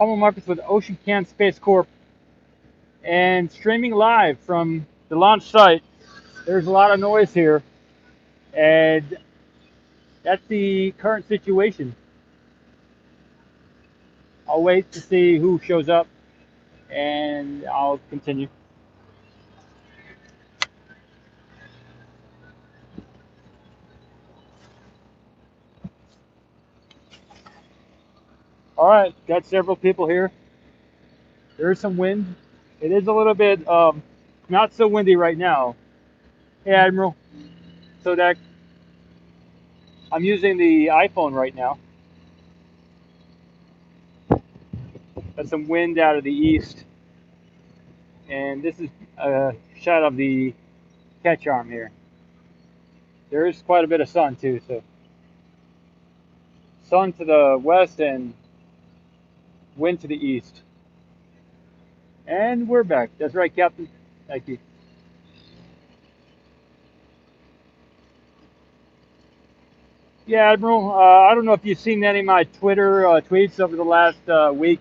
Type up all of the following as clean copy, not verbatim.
Mamakos with Ocean Can Space Corp and streaming live from the launch site. There's a lot of noise here, and that's the current situation. I'll wait to see who shows up, and I'll continue. All right, got several people here. There is some wind. It is a little bit not so windy right now. Hey, Admiral. So that I'm using the iPhone right now. Got some wind out of the east, and this is a shot of the catch arm here. There is quite a bit of sun too, so sun to the west and wind to the east. And we're back. That's right, Captain. Thank you. Yeah, Admiral. I don't know if you've seen any of my Twitter tweets over the last week.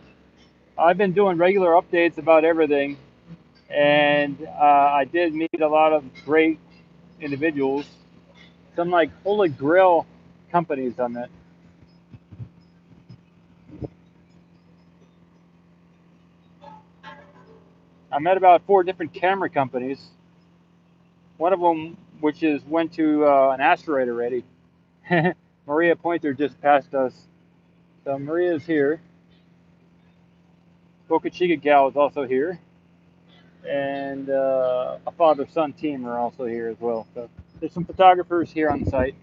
I've been doing regular updates about everything, and I did meet a lot of great individuals. Some like holy grail companies I met. I met about 4 different camera companies. One of them, which is went to an asteroid already. Maria Pointer just passed us, so Maria's here. Boca Chica gal is also here, and a father-son team are also here as well. So there's some photographers here on site.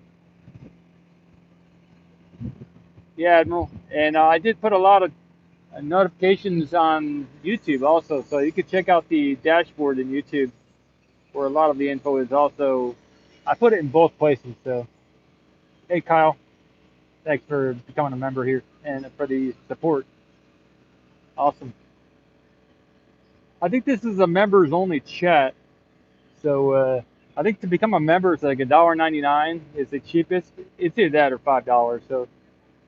Yeah, Admiral, and I did put a lot of notifications on YouTube also, so you could check out the dashboard in YouTube where a lot of the info is also. I put it in both places. So, hey Kyle, thanks for becoming a member here and for the support. Awesome. I think this is a members only chat, so I think to become a member it's like $1.99 is the cheapest. It's either that or $5.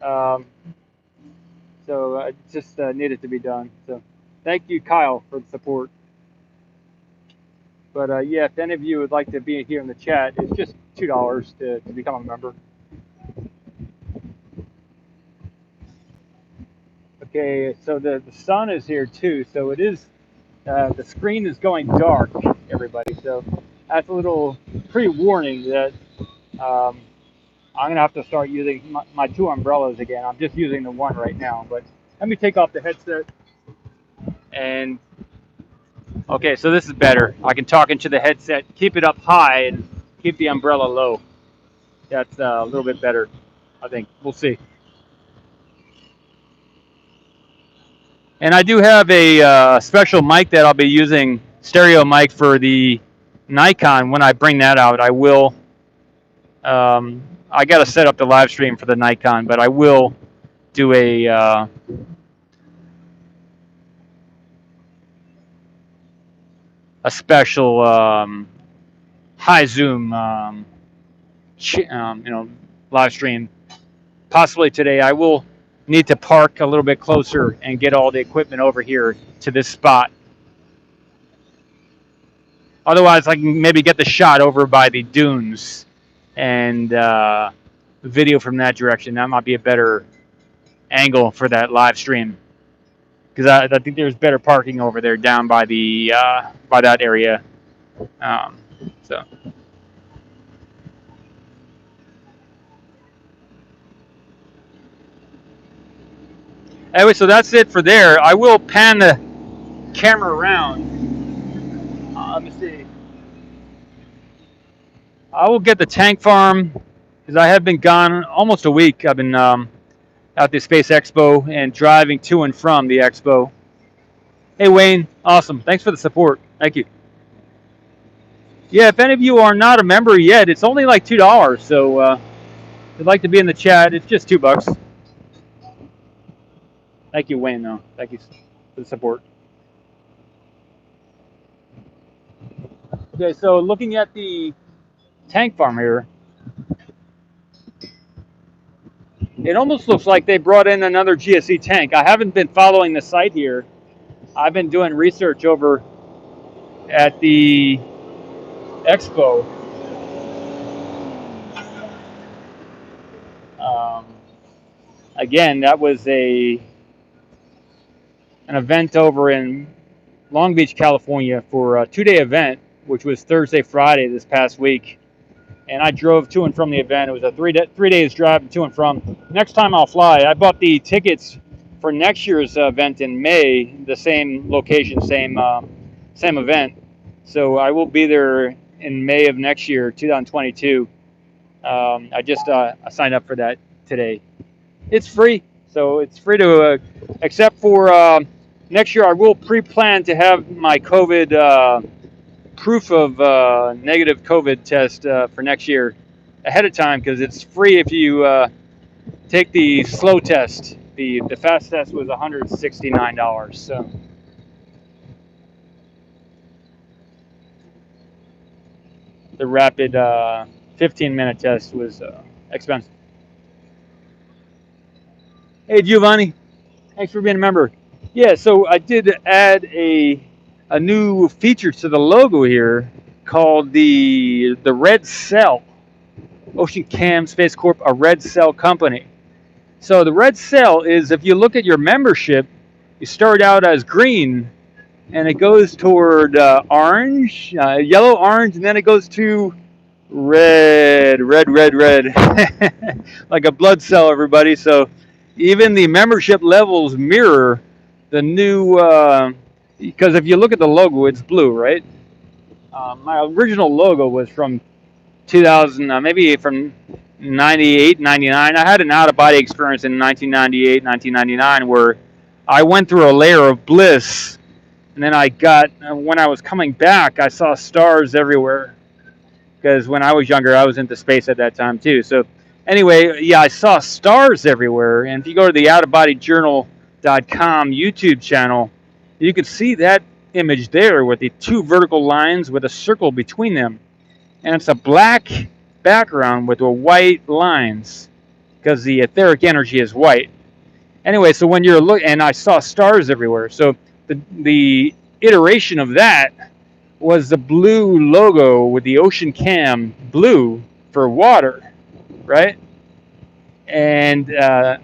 Um, so it just needed to be done. So thank you, Kyle, for the support. But yeah, if any of you would like to be here in the chat, it's just $2 to become a member. Okay, so the sun is here too, so it is the screen is going dark, everybody. So that's a little pre-warning that I'm gonna have to start using my 2 umbrellas again. I'm just using the one right now, but let me take off the headset. And okay, so this is better. I can talk into the headset, keep it up high, and keep the umbrella low. That's a little bit better, I think. We'll see. And I do have a special mic that I'll be using, stereo mic for the Nikon. When I bring that out, I will. I got to set up the live stream for the Nikon, but I will do a special high zoom, live stream. Possibly today. I will need to park a little bit closer and get all the equipment over here to this spot. Otherwise, I can maybe get the shot over by the dunes and video from that direction. That might be a better angle for that live stream because I think there's better parking over there down by the by that area. So. Anyway, so that's it for there. I will pan the camera around. Let me see. I will get the tank farm because I have been gone almost a week. I've been at the Space Expo and driving to and from the expo. Hey Wayne, awesome. Thanks for the support. Thank you. Yeah, if any of you are not a member yet, it's only like $2. So if you'd like to be in the chat, it's just $2. Thank you, Wayne, though. Thank you for the support. Okay, so looking at the tank farm here, It almost looks like they brought in another GSE tank. I haven't been following the site here. I've been doing research over at the expo. Um, Again, that was an event over in Long Beach, California, for a 2-day event, which was Thursday, Friday this past week. And I drove to and from the event. It was a 3 days drive to and from. Next time I'll fly. I bought the tickets for next year's event in May, the same location, same event. So I will be there in May of next year, 2022. I just signed up for that today. It's free, so it's free to, except for next year. I will pre-plan to have my COVID proof of negative COVID test for next year ahead of time, because it's free if you take the slow test. The fast test was $169. So the rapid 15-minute test was expensive. Hey Giovanni, thanks for being a member. Yeah, so I did add a new feature to the logo here called the red cell. Ocean Cam Space Corp, a red cell company. So the red cell is, if you look at your membership, you start out as green, and it goes toward orange, yellow, orange, and then it goes to red, like a blood cell, everybody. So even the membership levels mirror the new, because if you look at the logo, it's blue, right? My original logo was from 2000, maybe from 98, 99. I had an out-of-body experience in 1998, 1999, where I went through a layer of bliss, and then when I was coming back, I saw stars everywhere, because when I was younger, I was into space at that time too. So anyway, yeah, I saw stars everywhere, and if you go to the outofbodyjournal.com YouTube channel, you can see that image there with the two vertical lines with a circle between them. And it's a black background with the white lines, because the etheric energy is white. Anyway, so when you're looking, and I saw stars everywhere. So the iteration of that was the blue logo with the Ocean Cam blue for water, right? And the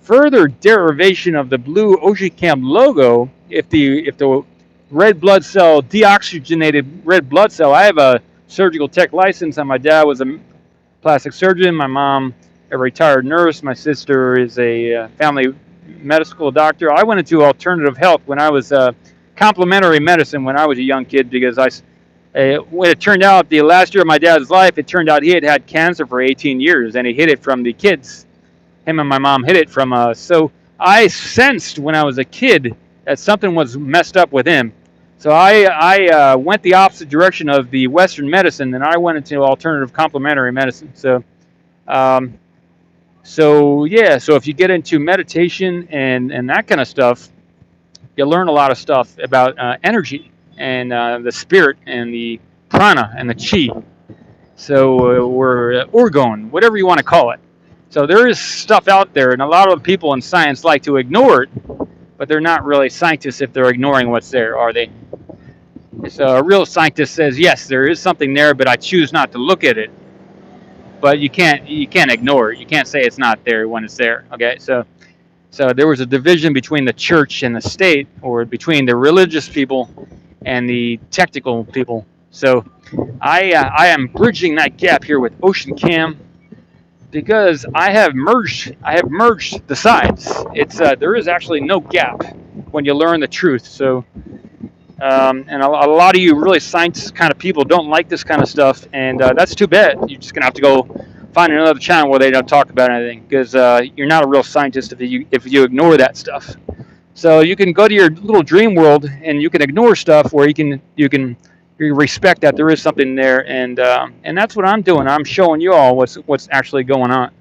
further derivation of the blue Ocean Cam logo, if the red blood cell, deoxygenated red blood cell, I have a surgical tech license, and my dad was a plastic surgeon. My mom, a retired nurse. My sister is a family medical doctor. I went into alternative health when I was complementary medicine when I was a young kid, because when it turned out the last year of my dad's life, it turned out he had cancer for 18 years, and he hid it from the kids. Him and my mom hid it from us. So I sensed when I was a kid that something was messed up with him. So I went the opposite direction of the Western medicine, and I went into alternative complementary medicine. So yeah, so if you get into meditation and that kind of stuff, you learn a lot of stuff about energy and the spirit and the prana and the chi. So we're orgone, whatever you want to call it. So there is stuff out there, and a lot of people in science like to ignore it, but they're not really scientists if they're ignoring what's there, are they? So a real scientist says, yes, there is something there, but I choose not to look at it. But you can't ignore it. You can't say it's not there when it's there. Okay, so there was a division between the church and the state, or between the religious people and the technical people. So I am bridging that gap here with Ocean Cam, because I have merged the sides. It's there is actually no gap when you learn the truth. So and a lot of you really science kind of people don't like this kind of stuff, and that's too bad. You're just gonna have to go find another channel where they don't talk about anything, because you're not a real scientist if you ignore that stuff. So you can go to your little dream world and you can ignore stuff where you respect that there is something there, and that's what I'm doing. I'm showing you all what's actually going on.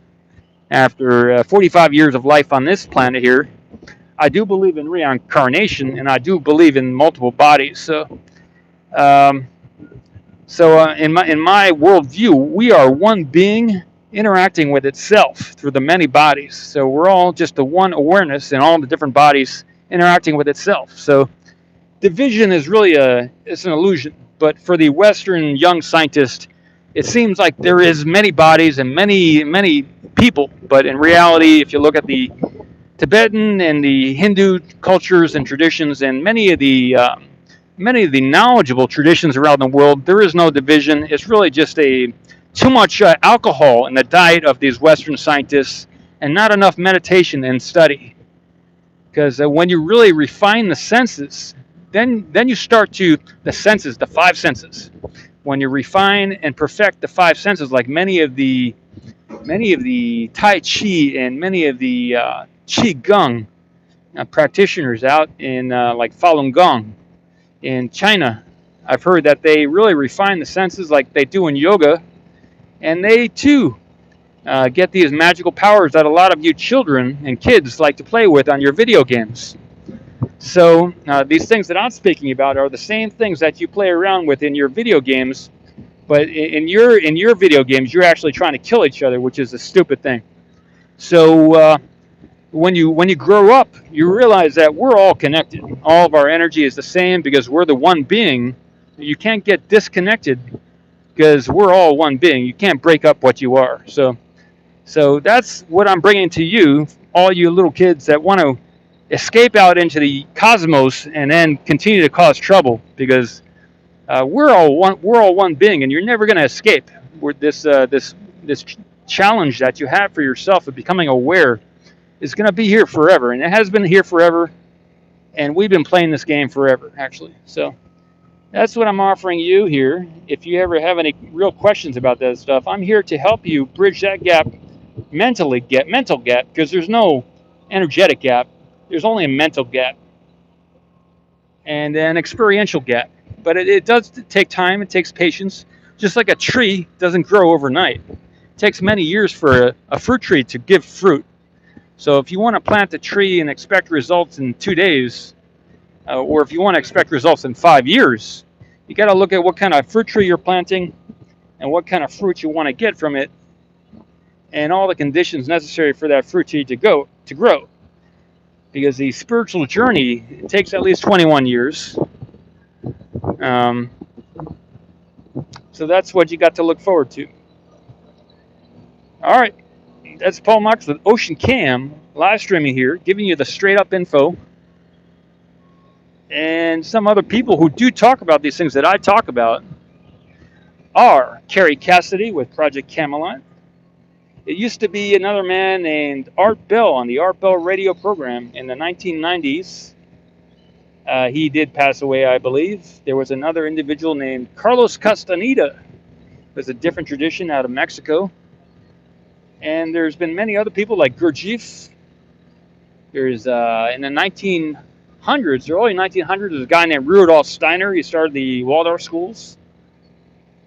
After 45 years of life on this planet here, I do believe in reincarnation, and I do believe in multiple bodies. So, in my worldview, we are one being interacting with itself through the many bodies. So we're all just the one awareness in all the different bodies interacting with itself. So division is really it's an illusion. But for the Western young scientist, it seems like there is many bodies and many people. But in reality, if you look at the Tibetan and the Hindu cultures and traditions, and many of the knowledgeable traditions around the world, there is no division. It's really just a too much alcohol in the diet of these Western scientists, and not enough meditation and study. Because when you really refine the senses, then you start to the senses, the five senses. When you refine and perfect the five senses, like many of the Tai Chi and many of the Qi Gong practitioners out in like Falun Gong in China, I've heard that they really refine the senses like they do in yoga, and they too get these magical powers that a lot of you children and kids like to play with on your video games. So these things that I'm speaking about are the same things that you play around with in your video games, but in your video games, you're actually trying to kill each other, which is a stupid thing. So when you grow up, you realize that we're all connected. All of our energy is the same because we're the one being. You can't get disconnected because we're all one being. You can't break up what you are. So that's what I'm bringing to you, all you little kids that want to escape out into the cosmos and then continue to cause trouble, because we're all one being, and you're never going to escape. This challenge that you have for yourself of becoming aware is going to be here forever, and it has been here forever, and we've been playing this game forever, actually. So that's what I'm offering you here. If you ever have any real questions about that stuff, I'm here to help you bridge that gap, mental gap, because there's no energetic gap. There's only a mental gap and an experiential gap. But it does take time. It takes patience. Just like a tree doesn't grow overnight. It takes many years for a fruit tree to give fruit. So if you want to plant a tree and expect results in 2 days, or if you want to expect results in 5 years, you got to look at what kind of fruit tree you're planting and what kind of fruit you want to get from it, and all the conditions necessary for that fruit tree to grow. Because the spiritual journey, it takes at least 21 years. So that's what you got to look forward to. All right, that's Paul Marks with Ocean Cam, live streaming here, giving you the straight up info. And some other people who do talk about these things that I talk about are Carrie Cassidy with Project Camelot. It used to be another man named Art Bell on the Art Bell radio program in the 1990s. He did pass away, I believe. There was another individual named Carlos Castaneda. It was a different tradition out of Mexico. And there's been many other people like Gurdjieff. There's in the 1900s, the early 1900s, there's a guy named Rudolf Steiner. He started the Waldorf schools.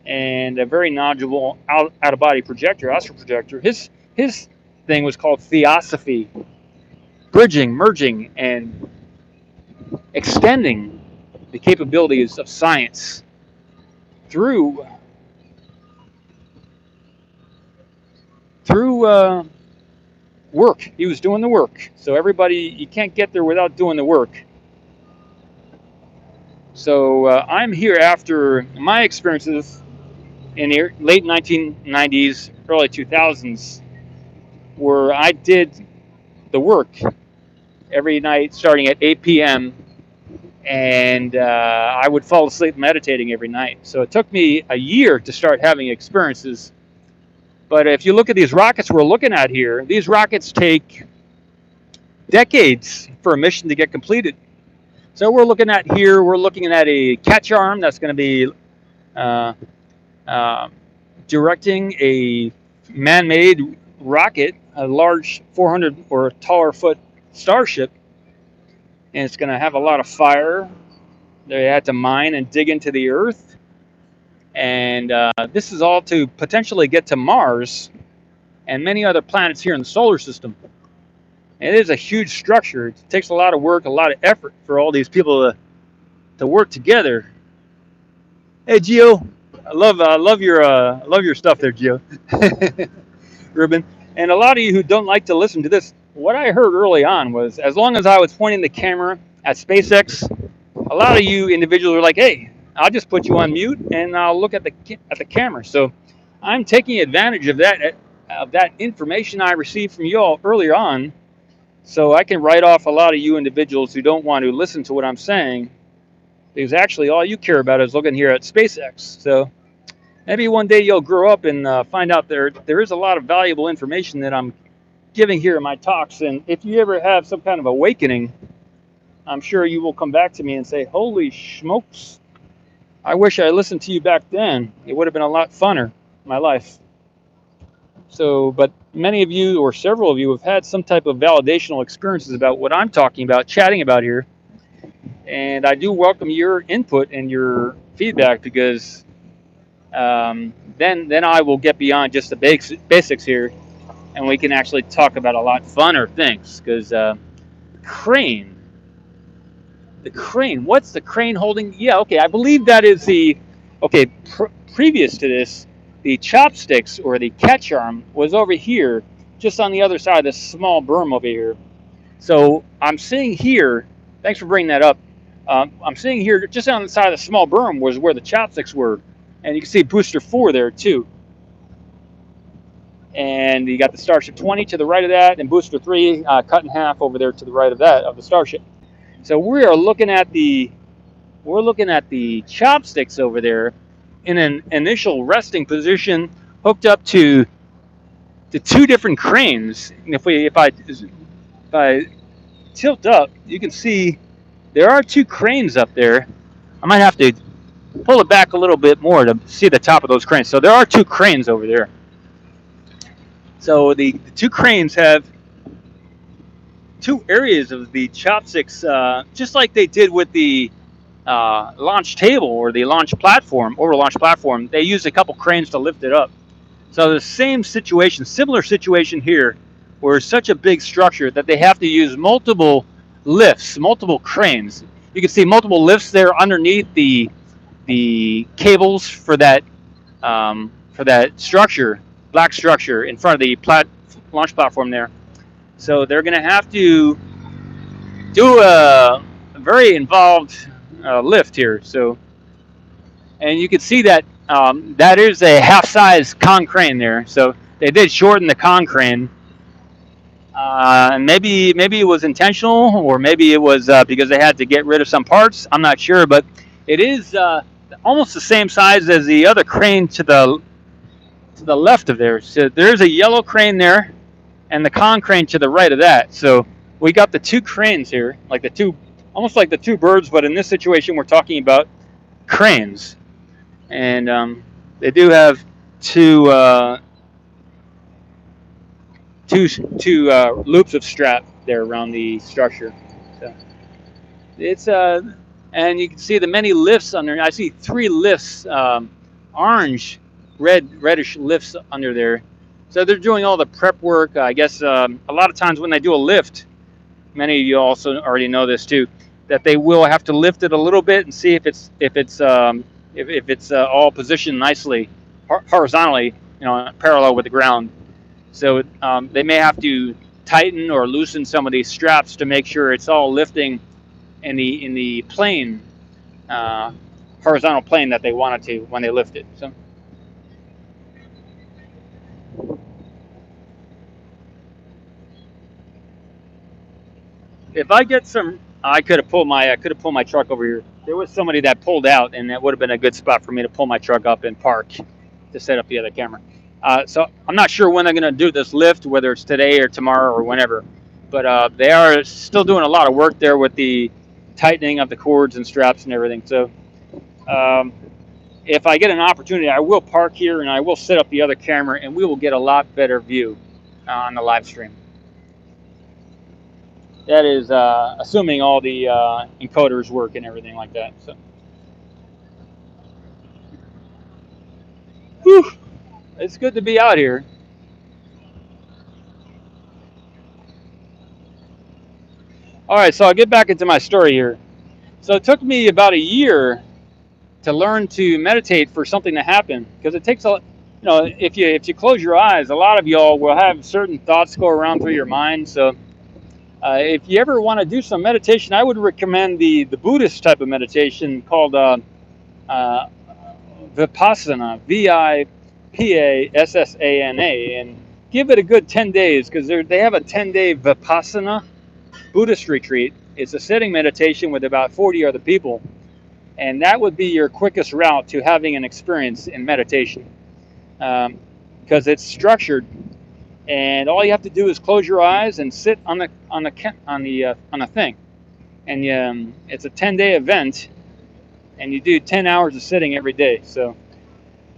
And a very knowledgeable out-of-body projector, astral projector. His thing was called theosophy, bridging, merging, and extending the capabilities of science through work. He was doing the work. So everybody, you can't get there without doing the work. So I'm here after my experiences in the late 1990s, early 2000s, where I did the work every night starting at 8 p.m. and I would fall asleep meditating every night. So it took me a year to start having experiences. But if you look at these rockets we're looking at here, these rockets take decades for a mission to get completed. So we're looking at a catch arm that's going to be directing a man-made rocket, a large 400 or taller foot starship, and it's going to have a lot of fire. They had to mine and dig into the earth, and this is all to potentially get to Mars and many other planets here in the solar system. It is a huge structure. It takes a lot of work, a lot of effort for all these people to work together. Hey, Gio, I love your stuff there, Gio. Ruben. And a lot of you who don't like to listen to this, what I heard early on was as long as I was pointing the camera at SpaceX, a lot of you individuals are like, hey, I'll just put you on mute and I'll look at the camera. So I'm taking advantage of that information I received from you all earlier on, so I can write off a lot of you individuals who don't want to listen to what I'm saying, because actually all you care about is looking here at SpaceX. So maybe one day you'll grow up and find out there is a lot of valuable information that I'm giving here in my talks. And if you ever have some kind of awakening, I'm sure you will come back to me and say, holy smokes, I wish I listened to you back then. It would have been a lot funner, my life. So, but many of you or several of you have had some type of validational experiences about what I'm talking about, chatting about here. And I do welcome your input and your feedback, because then I will get beyond just the basics here, and we can actually talk about a lot funner things. Because crane, the crane, what's the crane holding? Yeah, okay, I believe that is okay, previous to this, the chopsticks or the catch arm was over here, just on the other side of this small berm over here. So I'm seeing here, thanks for bringing that up. I'm seeing here, just on the side of the small berm was where the chopsticks were. And you can see booster 4 there too. And you got the Starship 20 to the right of that, and booster 3 cut in half over there to the right of that, of the Starship. So we're looking at the chopsticks over there in an initial resting position, hooked up to 2 different cranes. And if I tilt up, you can see there are 2 cranes up there. I might have to pull it back a little bit more to see the top of those cranes. So there are 2 cranes over there. So the 2 cranes have 2 areas of the chopsticks, just like they did with the launch table or the launch platform, over launch platform. They used a couple cranes to lift it up. So the same situation, similar situation here, where it's such a big structure that they have to use multiple lifts, multiple cranes. You can see multiple lifts there underneath the cables for that structure, black structure in front of the launch platform there. So they're going to have to do a very involved lift here. So, and you can see that that is a half-size con crane there. So they did shorten the con crane. Maybe it was intentional, or maybe it was because they had to get rid of some parts. I'm not sure, but it is almost the same size as the other crane to the left of there. So there's a yellow crane there, and the con crane to the right of that. So we got the 2 cranes here, like almost like the 2 birds, but in this situation we're talking about cranes. And they do have two loops of strap there around the structure. So it's and you can see the many lifts under. I see 3 lifts, orange, reddish lifts under there. So they're doing all the prep work. I guess a lot of times when they do a lift, many of you also already know this too, that they will have to lift it a little bit and see if it's all positioned nicely horizontally, parallel with the ground. So they may have to tighten or loosen some of these straps to make sure it's all lifting in the plane, horizontal plane that they want it to when they lift it. So. If I get some, I could have pulled my truck over here. There was somebody that pulled out, and that would have been a good spot for me to pull my truck up and park to set up the other camera. So I'm not sure when they're going to do this lift, whether it's today or tomorrow or whenever. But they are still doing a lot of work there with the tightening of the cords and straps and everything. So if I get an opportunity, I will park here and I will set up the other camera, and we will get a lot better view on the live stream. That is assuming all the encoders work and everything like that. So, whew, it's good to be out here. All right, so I'll get back into my story here. So it took me about a year to learn to meditate for something to happen, because it takes if you close your eyes, a lot of y'all will have certain thoughts go around through your mind. So if you ever want to do some meditation, I would recommend the Buddhist type of meditation called uh, Vipassana, Vipassana, and give it a good 10 days because they have a 10-day Vipassana Buddhist retreat. It's a sitting meditation with about 40 other people, and that would be your quickest route to having an experience in meditation because it's structured, and all you have to do is close your eyes and sit on the thing, and it's a 10-day event, and you do 10 hours of sitting every day. So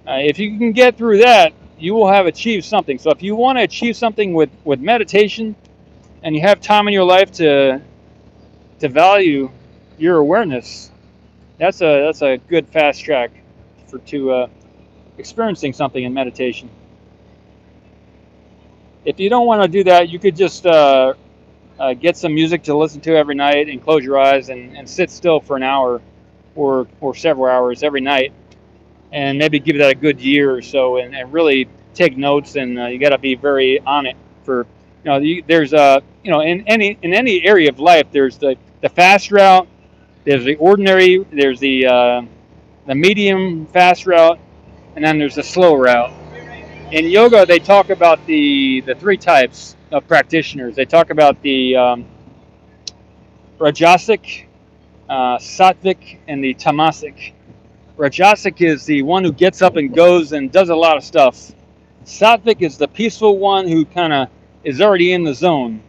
if you can get through that, you will have achieved something. So if you want to achieve something with meditation, and you have time in your life to value your awareness, that's a good fast track to experiencing something in meditation. If you don't want to do that, you could just get some music to listen to every night and close your eyes and sit still for an hour or several hours every night, and maybe give that a good year or so, and really take notes. And you got to be very on it for there's in any area of life, there's the fast route, there's the ordinary, there's the medium fast route, and then there's the slow route. In yoga, they talk about the three types of practitioners. They talk about the Rajasic, Sattvic, and the Tamasic. Rajasic is the one who gets up and goes and does a lot of stuff. Sattvic is the peaceful one who kind of is already in the zone,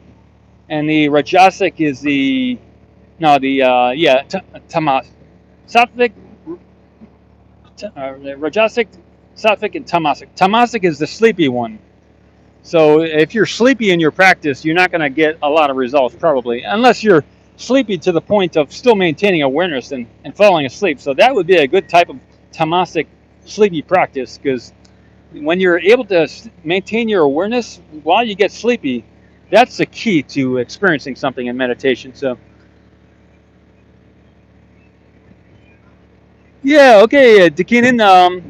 and the Rajasic is the no the Tamas Sattvic, Rajasic, Sattvic, and Tamasic. Tamasic is the sleepy one. So if you're sleepy in your practice, you're not going to get a lot of results probably, unless you're sleepy to the point of still maintaining awareness and falling asleep. So that would be a good type of tamasic sleepy practice, because when you're able to maintain your awareness while you get sleepy, that's the key to experiencing something in meditation. So yeah, okay, Dakinin.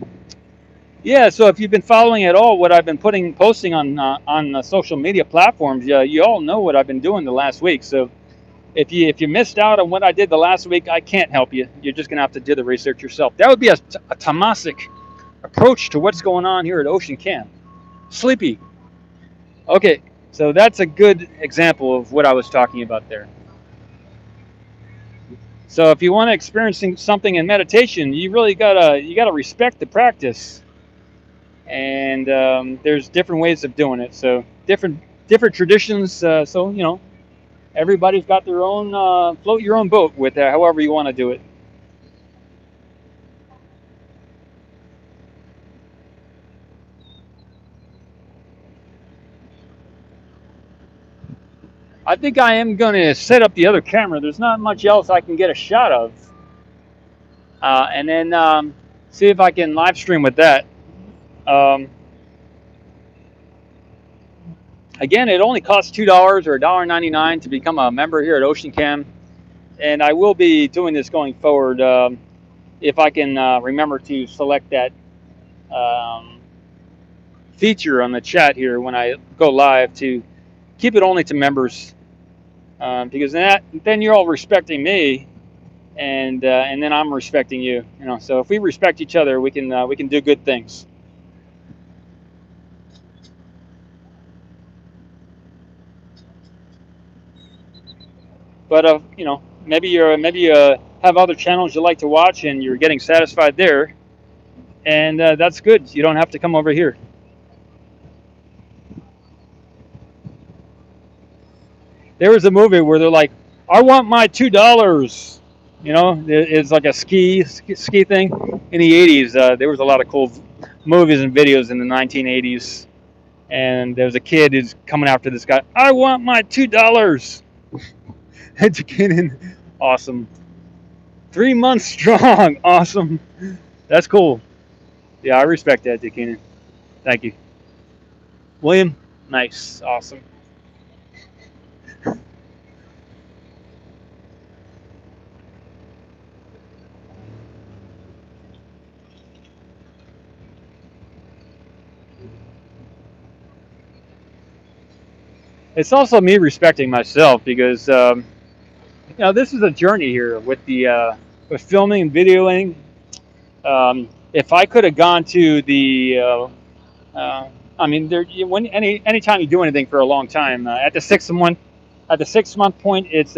Yeah, so if you've been following at all what I've been posting on social media platforms, you all know what I've been doing the last week. So if you missed out on what I did the last week, I can't help you. You're just gonna have to do the research yourself. That would be a tamasic approach to what's going on here at Ocean Camp. Sleepy. Okay, so that's a good example of what I was talking about there. So if you want to experience something in meditation, you gotta respect the practice, and there's different ways of doing it. So different traditions. So everybody's got their own float your own boat with however you want to do it. I think I am going to set up the other camera. There's not much else I can get a shot of, and then see if I can live stream with that. Um, Again, it only costs $2 or $1.99 to become a member here at Ocean Cam, and I will be doing this going forward if I can remember to select that um, feature on the chat here when I go live, to keep it only to members, because then you're all respecting me, and then I'm respecting you. So if we respect each other, we can do good things. But maybe you have other channels you like to watch and you're getting satisfied there, and that's good. You don't have to come over here. There was a movie where they're like, "I want my $2." It's like a ski thing. In the '80s, there was a lot of cool movies and videos in the 1980s, and there was a kid who's coming after this guy. I want my $2. Educated, awesome. 3 months strong, awesome. That's cool. Yeah, I respect that, Educated. Thank you, William. Nice, awesome. it's also me respecting myself because this is a journey here with the with filming and videoing. If I could have gone to the uh, I mean, when anytime you do anything for a long time, at the 6 month point, if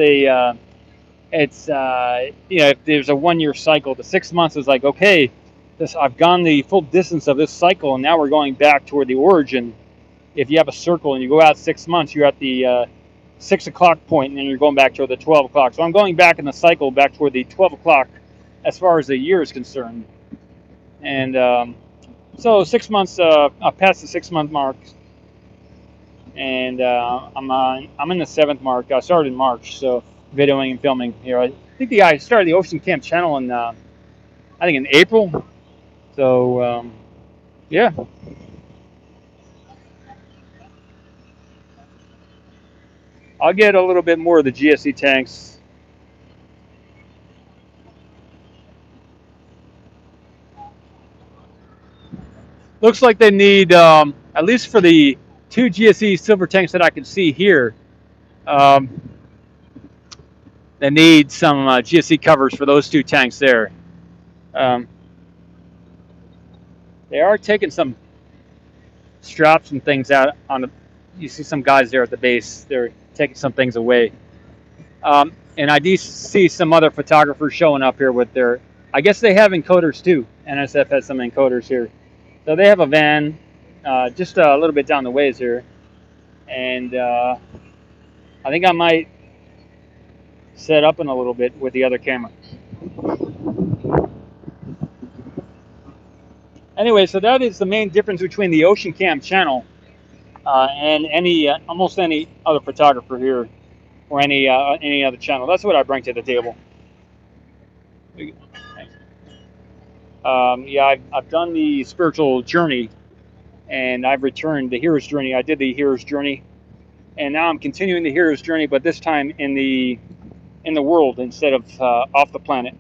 there's a 1 year cycle, the 6 months is like, okay, this I've gone the full distance of this cycle, and now we're going back toward the origin. If you have a circle and you go out 6 months, you're at the 6 o'clock point, and then you're going back toward the 12 o'clock. So I'm going back in the cycle back toward the 12 o'clock as far as the year is concerned. And so 6 months, I passed the 6 month mark, and I'm in the seventh mark. I started in March, so videoing and filming here. I think I started the Ocean Camp channel in I think in April. So yeah. I'll get a little bit more of the GSE tanks. Looks like they need, at least for the 2 GSE silver tanks that I can see here, they need some GSE covers for those 2 tanks there. They are taking some straps and things out on the. You see some guys there at the base. They're taking some things away. And I do see some other photographers showing up here with their. I guess they have encoders too. NSF has some encoders here. So they have a van just a little bit down the ways here. And I think I might set up in a little bit with the other camera. Anyway, so that is the main difference between the Ocean Cam channel and almost any other photographer here, or any other channel. That's what I bring to the table. Yeah, I've done the spiritual journey, and I've returned the hero's journey. I did the hero's journey, and now I'm continuing the hero's journey, but this time in the world instead of off the planet.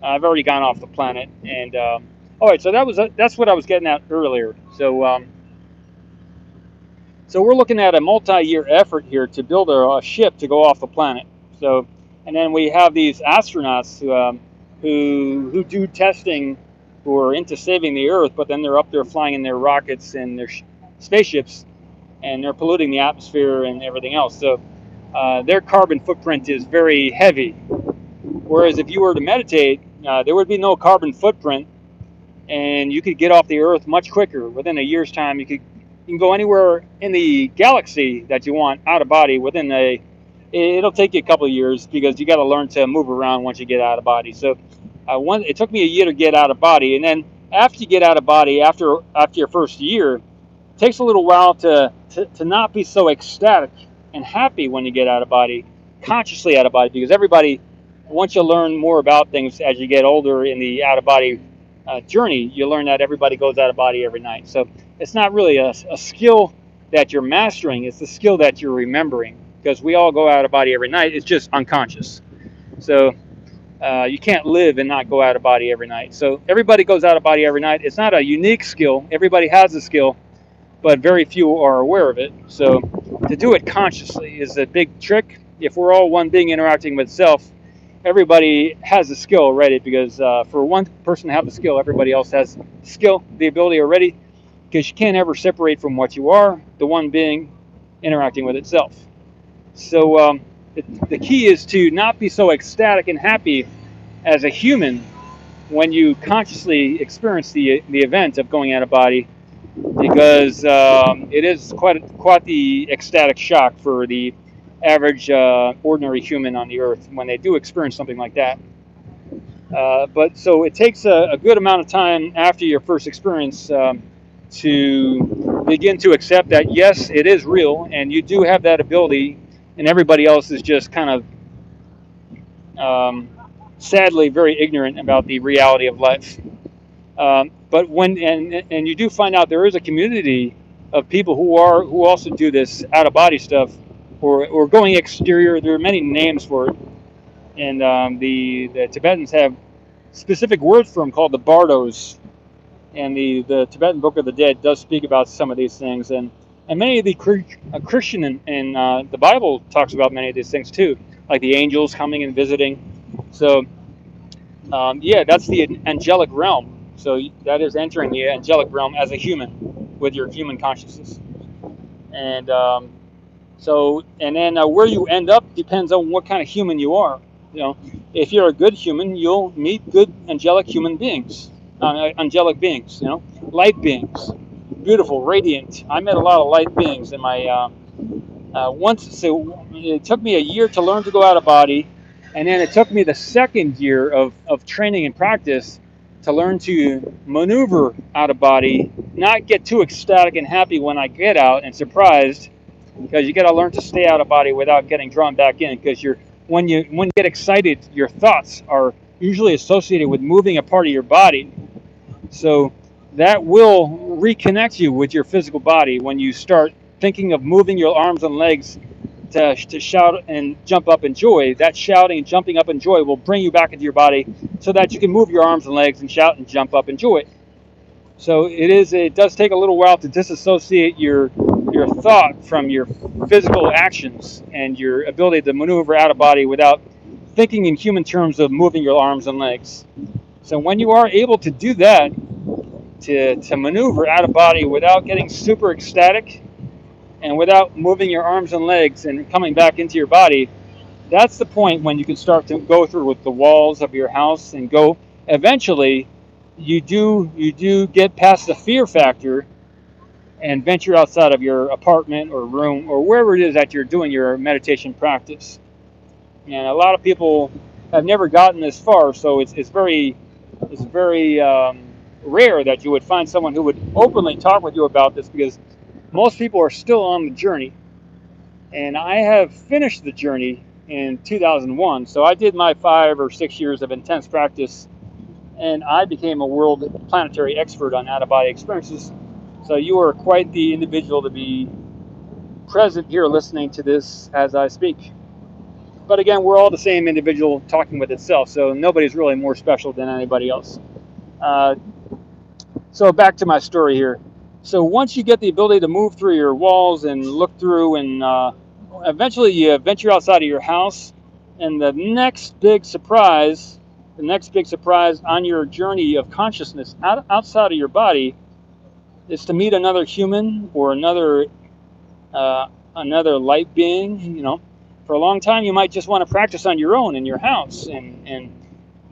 I've already gone off the planet, and all right. So that's what I was getting at earlier. So so we're looking at a multi-year effort here to build a ship to go off the planet. So, and then we have these astronauts who do testing, who are into saving the Earth, but then they're up there flying in their rockets and their spaceships, and they're polluting the atmosphere and everything else. So their carbon footprint is very heavy. Whereas if you were to meditate, there would be no carbon footprint, and you could get off the Earth much quicker. Within a year's time, you can go anywhere in the galaxy that you want out of body within it'll take you a couple of years, because you got to learn to move around once you get out of body. So it took me a year to get out of body, and then after you get out of body, after your first year, it takes a little while to not be so ecstatic and happy when you get out of body, consciously out of body, because everybody, once you learn more about things as you get older in the out of body journey, you learn that everybody goes out of body every night. So it's not really a skill that you're mastering, it's the skill that you're remembering, because we all go out of body every night. It's just unconscious. So you can't live and not go out of body every night. So everybody goes out of body every night. It's not a unique skill. Everybody has a skill, but very few are aware of it. So to do it consciously is a big trick. If we're all one being interacting with self, everybody has a skill already, because for one person to have the skill, everybody else has skill, the ability already, because you can't ever separate from what you are, the one being interacting with itself. So the key is to not be so ecstatic and happy as a human when you consciously experience the event of going out of body, because it is quite the ecstatic shock for the average ordinary human on the earth when they do experience something like that. But so it takes a good amount of time after your first experience to begin to accept that yes, it is real, and you do have that ability, and everybody else is just kind of sadly very ignorant about the reality of life. But when and you do find out there is a community of people who also do this out of body stuff, or going exterior. There are many names for it, and the Tibetans have specific words for them called the bardos, and the Tibetan Book of the Dead does speak about some of these things, and And many of the Christian and the Bible talks about many of these things too, like the angels coming and visiting. So yeah, that's the angelic realm. So that is entering the angelic realm as a human with your human consciousness. And and then where you end up depends on what kind of human you are. You know, if you're a good human, you'll meet good angelic human beings, angelic beings. You know, light beings, beautiful, radiant. I met a lot of light beings in my once. So it took me a year to learn to go out of body, and then it took me the second year of training and practice to learn to maneuver out of body, not get too ecstatic and happy when I get out and surprised, because you got to learn to stay out of body without getting drawn back in. Because when you get excited, your thoughts are usually associated with moving a part of your body. So that will reconnect you with your physical body when you start thinking of moving your arms and legs to shout and jump up in joy. That shouting and jumping up in joy will bring you back into your body so that you can move your arms and legs and shout and jump up in joy. So it does take a little while to disassociate your thought from your physical actions and your ability to maneuver out of body without thinking in human terms of moving your arms and legs. So when you are able to do that, to maneuver out of body without getting super ecstatic and without moving your arms and legs and coming back into your body, that's the point when you can start to go through with the walls of your house and go eventually you do get past the fear factor and venture outside of your apartment or room or wherever it is that you're doing your meditation practice. And a lot of people have never gotten this far, so it's very rare that you would find someone who would openly talk with you about this, because most people are still on the journey. And I have finished the journey in 2001, so I did my 5 or 6 years of intense practice, and I became a world planetary expert on out-of-body experiences. So you are quite the individual to be present here listening to this as I speak. But again, we're all the same individual talking with itself, so nobody's really more special than anybody else. Uh, so back to my story here. So once you get the ability to move through your walls and look through, and eventually you venture outside of your house, and the next big surprise on your journey of consciousness outside of your body is to meet another human or another light being. You know, for a long time you might just want to practice on your own in your house and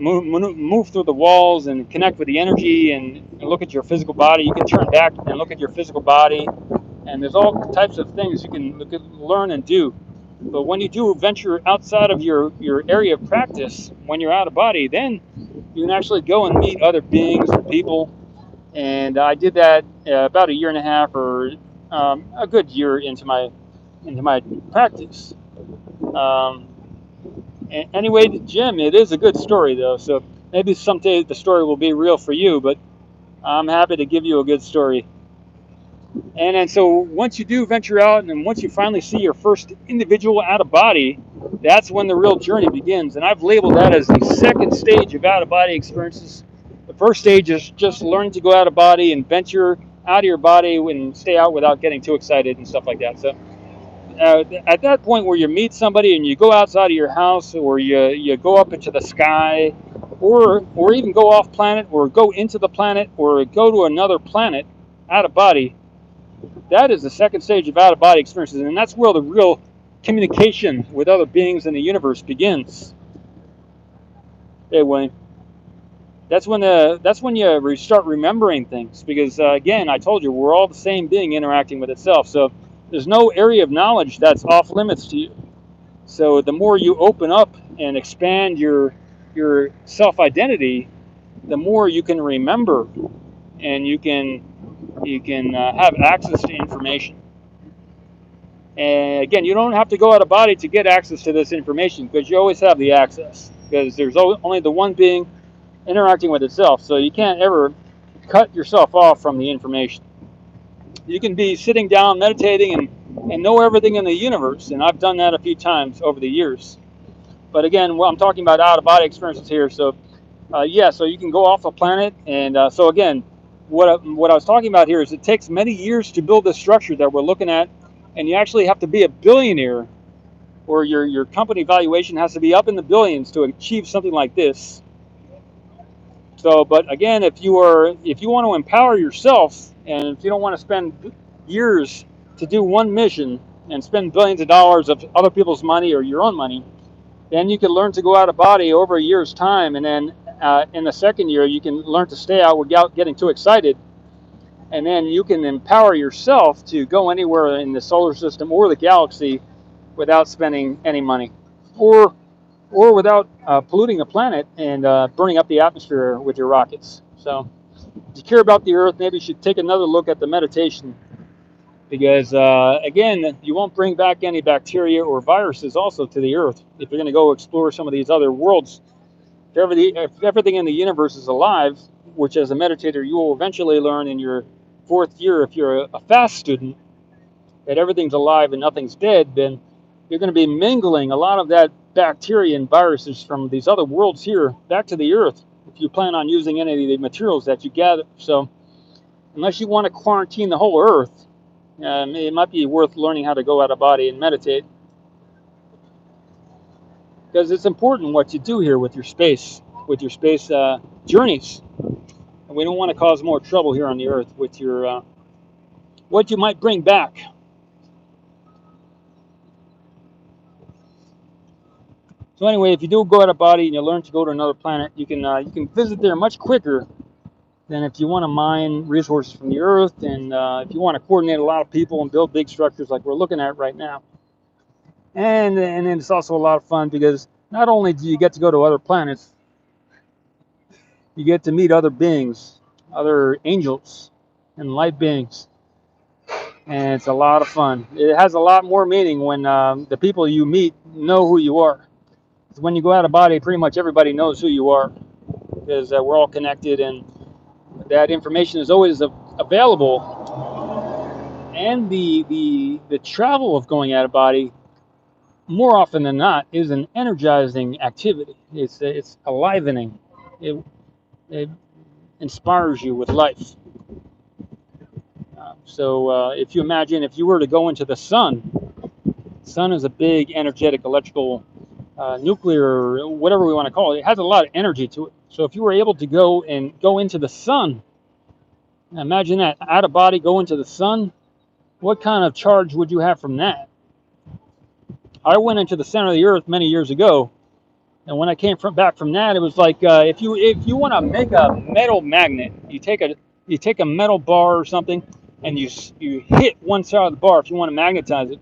move through the walls and connect with the energy and look at your physical body. You can turn back and look at your physical body, and there's all types of things you can learn and do. But when you do venture outside of your area of practice, when you're out of body, then you can actually go and meet other beings and people. And I did that about a year and a half, or a good year into my practice. Um, Anyway, Jim, it is a good story though, so maybe someday the story will be real for you. But I'm happy to give you a good story. And then so once you do venture out, and once you finally see your first individual out of body, that's when the real journey begins. And I've labeled that as the second stage of out of body experiences. The first stage is just learning to go out of body and venture out of your body and stay out without getting too excited and stuff like that. So at that point where you meet somebody and you go outside of your house, or you go up into the sky, or even go off planet, or go into the planet, or go to another planet out of body, that is the second stage of out of body experiences, and that's where the real communication with other beings in the universe begins. Hey, Wayne. That's when you start remembering things, because again, I told you we're all the same being interacting with itself. So there's no area of knowledge that's off limits to you. So the more you open up and expand your self-identity, the more you can remember, and you can have access to information. And again, you don't have to go out of body to get access to this information, because you always have the access, because there's only the one being interacting with itself. So you can't ever cut yourself off from the information. You can be sitting down meditating and know everything in the universe, and I've done that a few times over the years. But again, well, I'm talking about out of body experiences here. So yeah, so you can go off a planet, and so again, what I was talking about here is it takes many years to build this structure that we're looking at, and you actually have to be a billionaire, or your company valuation has to be up in the billions to achieve something like this. So, but again, if you want to empower yourself, and if you don't want to spend years to do one mission and spend billions of dollars of other people's money or your own money, then you can learn to go out of body over a year's time, and then in the second year you can learn to stay out without getting too excited, and then you can empower yourself to go anywhere in the solar system or the galaxy without spending any money, or without polluting the planet and burning up the atmosphere with your rockets. So, if you care about the Earth, maybe you should take another look at the meditation, because again, you won't bring back any bacteria or viruses also to the Earth if you're going to go explore some of these other worlds. If everything in the universe is alive, which as a meditator you will eventually learn in your fourth year if you're a fast student, that everything's alive and nothing's dead, then you're going to be mingling a lot of that bacteria and viruses from these other worlds here back to the Earth if you plan on using any of the materials that you gather. So unless you want to quarantine the whole Earth, it might be worth learning how to go out of body and meditate, because it's important what you do here with your space journeys. And we don't want to cause more trouble here on the Earth with your what you might bring back. So anyway, if you do go out of body and you learn to go to another planet, you can visit there much quicker than if you want to mine resources from the Earth, and if you want to coordinate a lot of people and build big structures like we're looking at right now. And then it's also a lot of fun, because not only do you get to go to other planets, you get to meet other beings, other angels and light beings, and it's a lot of fun. It has a lot more meaning when the people you meet know who you are. When you go out of body, pretty much everybody knows who you are, because we're all connected, and that information is always available. And the travel of going out of body, more often than not, is an energizing activity. It's enlivening. It inspires you with life. So if you imagine if you were to go into the sun is a big energetic electrical nuclear, whatever we want to call it. It has a lot of energy to it. So if you were able to go into the sun, imagine that, out of body, go into the sun, what kind of charge would you have from that? I went into the center of the Earth many years ago, and when I came back from that, it was like if you want to make a metal magnet, you take a metal bar or something, and you hit one side of the bar if you want to magnetize it.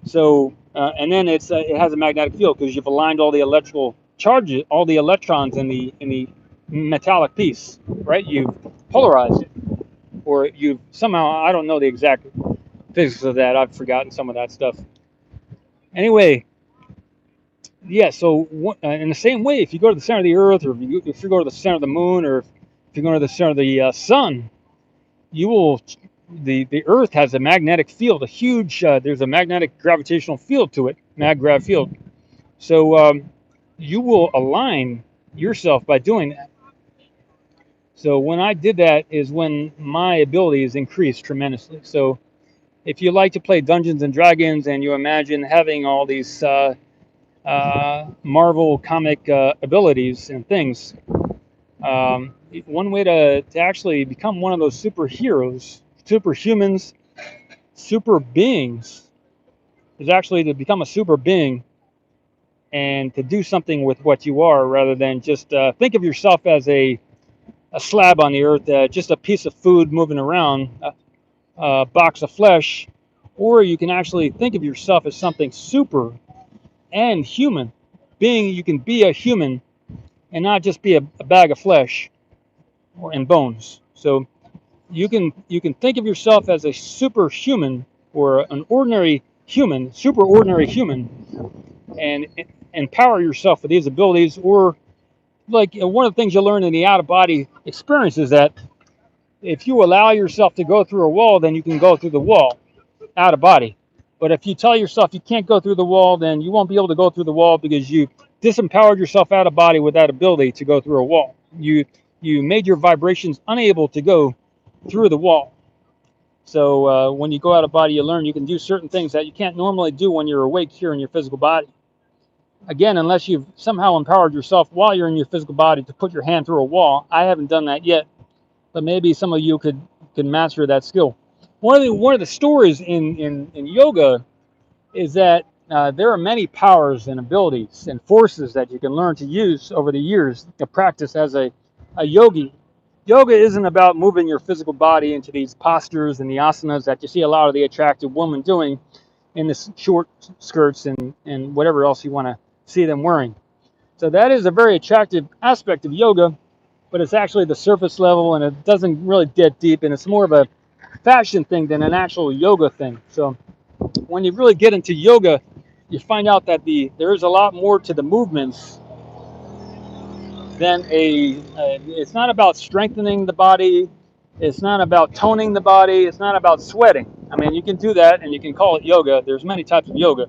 So and then it has a magnetic field because you've aligned all the electrical charges, all the electrons in the metallic piece, right? You've polarized it, or you've somehow, I don't know the exact physics of that. I've forgotten some of that stuff. Anyway, yeah. So in the same way, if you go to the center of the Earth, or if you go to the center of the Moon, or if you go to the center of the Sun, you will. The Earth has a magnetic field, a huge. There's a magnetic gravitational field to it, mag-grav field. So you will align yourself by doing that. So when I did that is when my abilities increased tremendously. So if you like to play Dungeons and Dragons and you imagine having all these Marvel comic abilities and things, one way to actually become one of those superheroes, superhumans, super beings, is actually to become a super being and to do something with what you are, rather than just think of yourself as a slab on the Earth, just a piece of food moving around, a box of flesh. Or you can actually think of yourself as something super and human. You can be a human and not just be a bag of flesh and bones. So you can think of yourself as a superhuman, or an ordinary human, super ordinary human, and empower yourself with these abilities. Or like one of the things you learn in the out-of-body experience is that if you allow yourself to go through a wall, then you can go through the wall out of body. But if you tell yourself you can't go through the wall, then you won't be able to go through the wall, because you disempowered yourself out of body with that ability to go through a wall. You you made your vibrations unable to go through the wall. So when you go out of body, you learn you can do certain things that you can't normally do when you're awake here in your physical body. Again, unless you've somehow empowered yourself while you're in your physical body to put your hand through a wall. I haven't done that yet, but maybe some of you could master that skill. One of the stories in yoga is that there are many powers and abilities and forces that you can learn to use over the years of practice as a yogi. Yoga isn't about moving your physical body into these postures and the asanas that you see a lot of the attractive women doing in the short skirts and whatever else you want to see them wearing. So that is a very attractive aspect of yoga, but it's actually the surface level and it doesn't really get deep, and it's more of a fashion thing than an actual yoga thing. So when you really get into yoga, you find out that there is a lot more to the movements than it's not about strengthening the body, it's not about toning the body, it's not about sweating. I mean, you can do that and you can call it yoga. There's many types of yoga,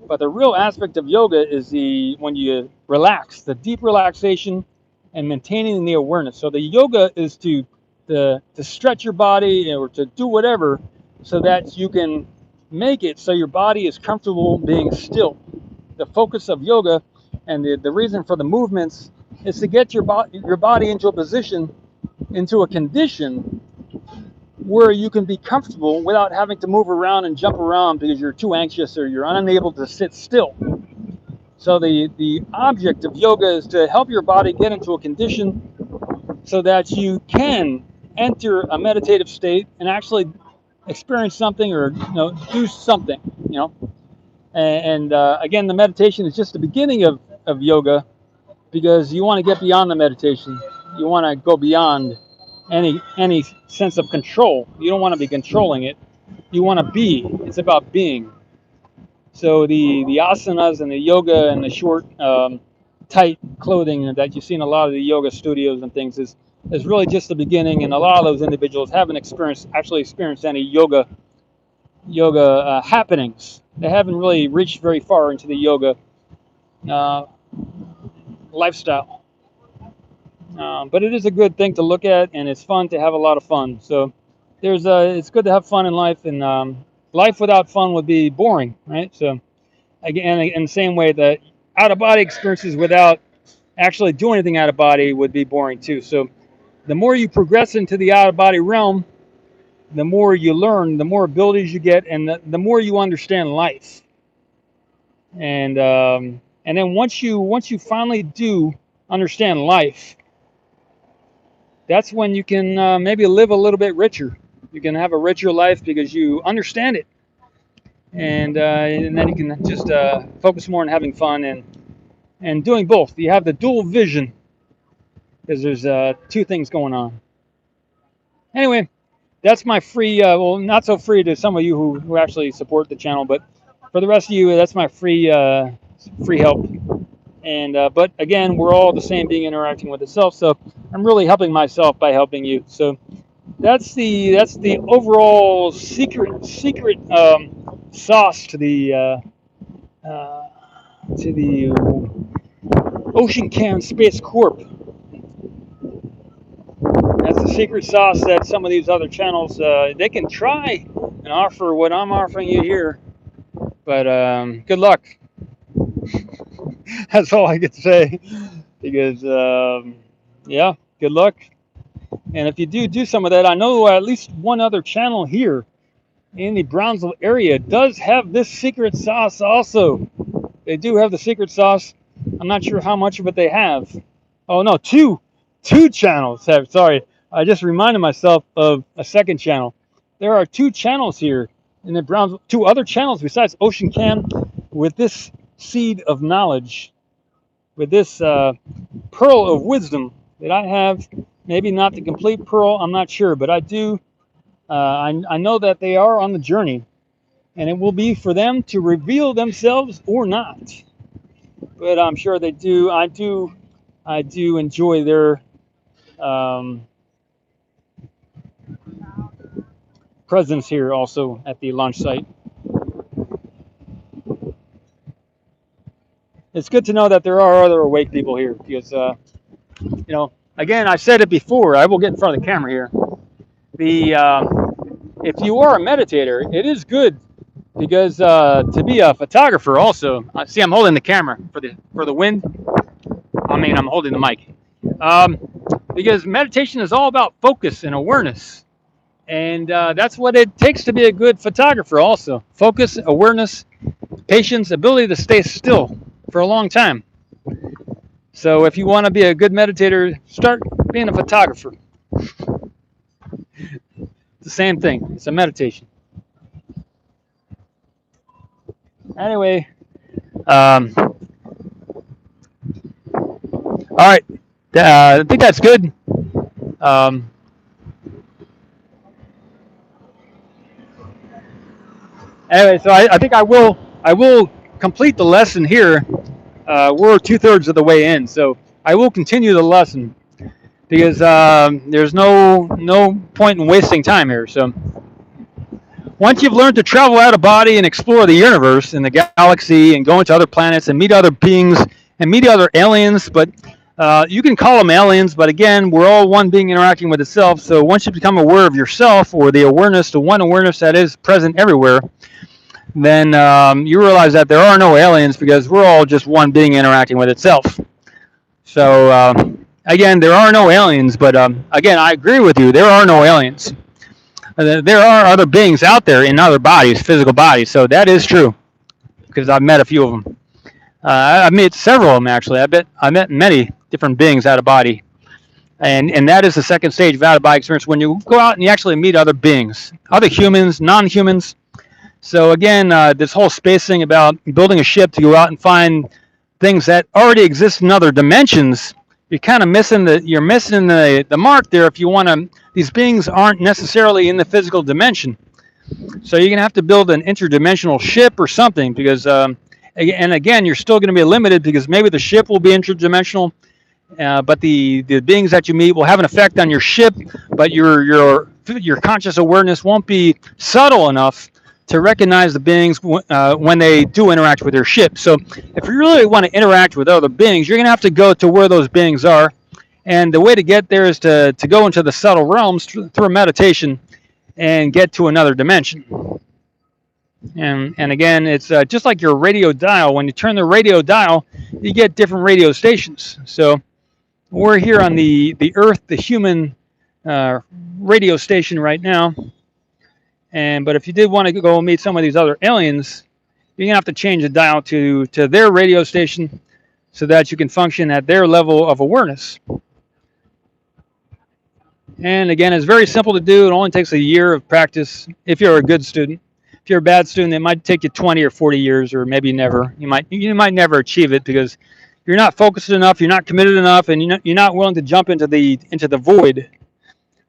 but the real aspect of yoga is when you relax, the deep relaxation and maintaining the awareness. So the yoga is to stretch your body or to do whatever so that you can make it so your body is comfortable being still. The focus of yoga and the reason for the movements is to get your body into a position, into a condition where you can be comfortable without having to move around and jump around because you're too anxious or you're unable to sit still. So the object of yoga is to help your body get into a condition so that you can enter a meditative state and actually experience something or do something. Again, the meditation is just the beginning of yoga, because you want to get beyond the meditation. You want to go beyond any sense of control. You don't want to be controlling it. You want to be. It's about being. So the asanas and the yoga and the short, tight clothing that you see in a lot of the yoga studios and things is really just the beginning. And a lot of those individuals haven't actually experienced any yoga happenings. They haven't really reached very far into the yoga lifestyle. But it is a good thing to look at, and it's fun to have a lot of fun. So it's good to have fun in life, and life without fun would be boring, right? So again, in the same way that out-of-body experiences without actually doing anything out of body would be boring too. So the more you progress into the out-of-body realm, the more you learn, the more abilities you get, and the more you understand life. And then once you finally do understand life, that's when you can maybe live a little bit richer. You can have a richer life because you understand it, and then you can just focus more on having fun and doing both. You have the dual vision because there's two things going on. Anyway, that's my free, well, not so free to some of you who actually support the channel, but for the rest of you, that's my free help. And but again, we're all the same being interacting with itself, so I'm really helping myself by helping you. So that's the overall secret sauce to the Ocean Can Space Corp. That's the secret sauce that some of these other channels they can try and offer what I'm offering you here, but good luck. That's all I can say, because yeah, good luck. And if you do some of that, I know at least one other channel here in the Brownsville area does have this secret sauce also. They do have the secret sauce. I'm not sure how much of it they have. Oh no, two channels have. Sorry, I just reminded myself of a second channel. There are two channels here in the Brownsville, two other channels besides Ocean Can with this seed of knowledge, with this pearl of wisdom that I have. Maybe not the complete pearl, I'm not sure, but I do. I know that they are on the journey, and it will be for them to reveal themselves or not. But I'm sure they do. I do enjoy their presence here also at the launch site. It's good to know that there are other awake people here, because you know, again, I said it before. I will get in front of the camera here. The if you are a meditator, it is good because to be a photographer also. See, I'm holding the camera for the wind. I mean, I'm holding the mic. Um, because meditation is all about focus and awareness, and that's what it takes to be a good photographer. Also, focus, awareness, patience, ability to stay still for a long time. So, if you want to be a good meditator, start being a photographer. It's the same thing. It's a meditation. Anyway, all right. I think that's good. Um, anyway, so I think I will complete the lesson here. We're 2/3 of the way in, so I will continue the lesson because there's no point in wasting time here. So once you've learned to travel out of body and explore the universe and the galaxy and go into other planets and meet other beings and meet other aliens, but you can call them aliens, but again, we're all one being interacting with itself. So once you become aware of yourself, or the awareness, the one awareness that is present everywhere, then you realize that there are no aliens because we're all just one being interacting with itself. So again, there are no aliens, but again, I agree with you. There are no aliens. There are other beings out there in other bodies, physical bodies. So that is true because I've met a few of them. I've met several of them actually. I met many different beings out of body, and that is the second stage of out of body experience when you go out and you actually meet other beings, other humans, non-humans. So again, this whole space thing about building a ship to go out and find things that already exist in other dimensions, you're kind of missing the mark there. If you want to, these beings aren't necessarily in the physical dimension, so you're gonna have to build an interdimensional ship or something because, and again, you're still gonna be limited because maybe the ship will be interdimensional, but the beings that you meet will have an effect on your ship, but your conscious awareness won't be subtle enough to recognize the beings when they do interact with your ship. So if you really want to interact with other beings, you're going to have to go to where those beings are. And the way to get there is to go into the subtle realms through meditation and get to another dimension. And again, it's just like your radio dial. When you turn the radio dial, you get different radio stations. So we're here on the Earth, the human radio station right now. But if you did want to go meet some of these other aliens, you're gonna have to change the dial to their radio station so that you can function at their level of awareness. And again, it's very simple to do. It only takes a year of practice if you're a good student. If you're a bad student, it might take you 20 or 40 years, or maybe never. You might never achieve it because you're not focused enough, you're not committed enough, and you're not willing to jump into the void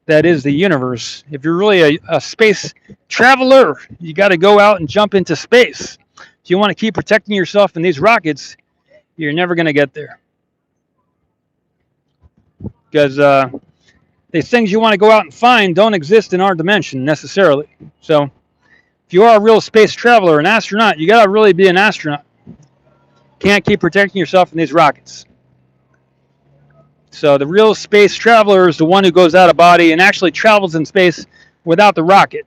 that is the universe. If you're really a space traveler, you got to go out and jump into space. If you want to keep protecting yourself in these rockets, you're never going to get there. Because these things you want to go out and find don't exist in our dimension necessarily. So if you are a real space traveler, an astronaut, you got to really be an astronaut. Can't keep protecting yourself in these rockets. So the real space traveler is the one who goes out of body and actually travels in space without the rocket.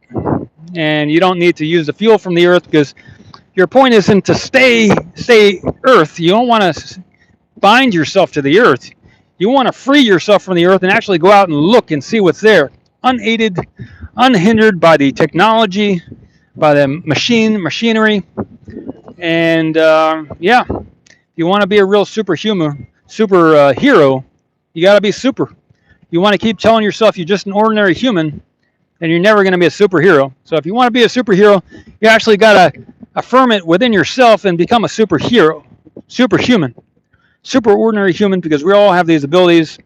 And you don't need to use the fuel from the Earth because your point isn't to stay Earth. You don't want to bind yourself to the Earth. You want to free yourself from the Earth and actually go out and look and see what's there, unaided, unhindered by the technology, by the machinery. And yeah, if you want to be a real superhero, you got to be super. You want to keep telling yourself you're just an ordinary human, and you're never going to be a superhero. So if you want to be a superhero, you actually got to affirm it within yourself and become a superhero, superhuman, super ordinary human, because we all have these abilities.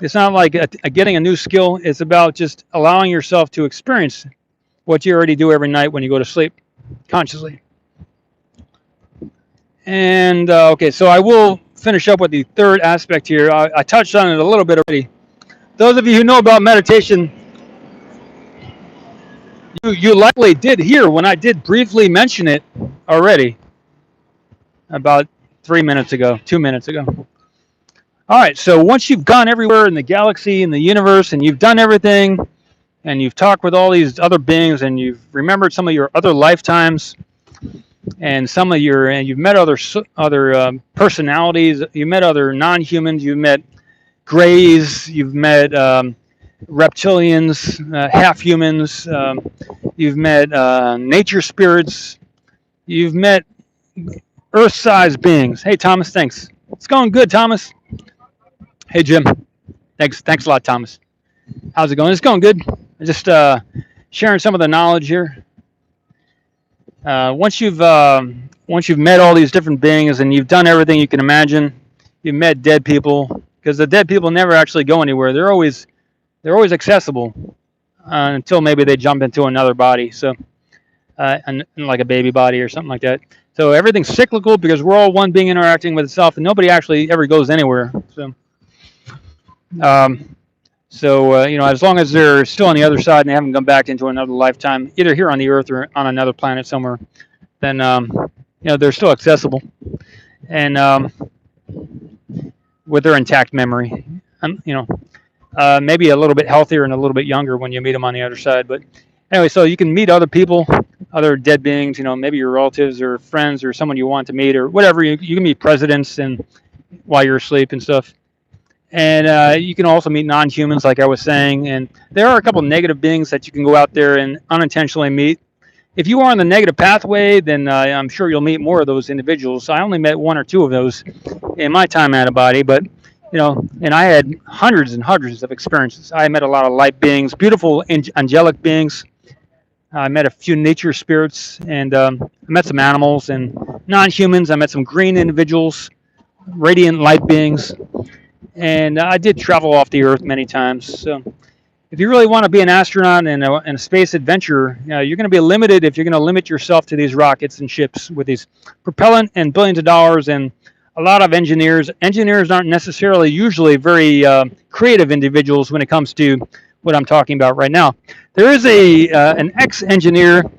It's not like getting a new skill. It's about just allowing yourself to experience what you already do every night when you go to sleep, consciously. And okay, so I will finish up with the third aspect here. I touched on it a little bit already. Those of you who know about meditation, you likely did hear when I did briefly mention it already about 2 minutes ago. All right, so once you've gone everywhere in the galaxy, in the universe, and you've done everything, and you've talked with all these other beings, and you've remembered some of your other lifetimes, and some of your, and you've met other personalities, you met other non-humans, you've met grays, you've met reptilians, half humans, you've met nature spirits, you've met Earth-sized beings. Hey, Thomas, thanks. It's going good, Thomas. Hey, Jim. Thanks a lot, Thomas. How's it going? It's going good. Just sharing some of the knowledge here. Once you've met all these different beings and you've done everything you can imagine, you've met dead people, because the dead people never actually go anywhere. They're always accessible until maybe they jump into another body. So, and like a baby body or something like that. So everything's cyclical because we're all one being interacting with itself, and nobody actually ever goes anywhere. Um, as long as they're still on the other side and they haven't come back into another lifetime, either here on the Earth or on another planet somewhere, then they're still accessible, and with their intact memory, maybe a little bit healthier and a little bit younger when you meet them on the other side. But anyway, so you can meet other people, other dead beings, maybe your relatives or friends or someone you want to meet or whatever. You can meet presidents and while you're asleep and stuff. And you can also meet non-humans, like I was saying. And there are a couple of negative beings that you can go out there and unintentionally meet. If you are on the negative pathway, then I'm sure you'll meet more of those individuals. I only met one or two of those in my time at a body, but and I had hundreds and hundreds of experiences. I met a lot of light beings, beautiful angelic beings. I met a few nature spirits, and I met some animals and non-humans. I met some green individuals, radiant light beings, and I did travel off the Earth many times. So if you really want to be an astronaut and a space adventurer, you're going to be limited if you're going to limit yourself to these rockets and ships with these propellant and billions of dollars and a lot of engineers. Engineers aren't necessarily usually very creative individuals when it comes to what I'm talking about right now. There is an ex-engineer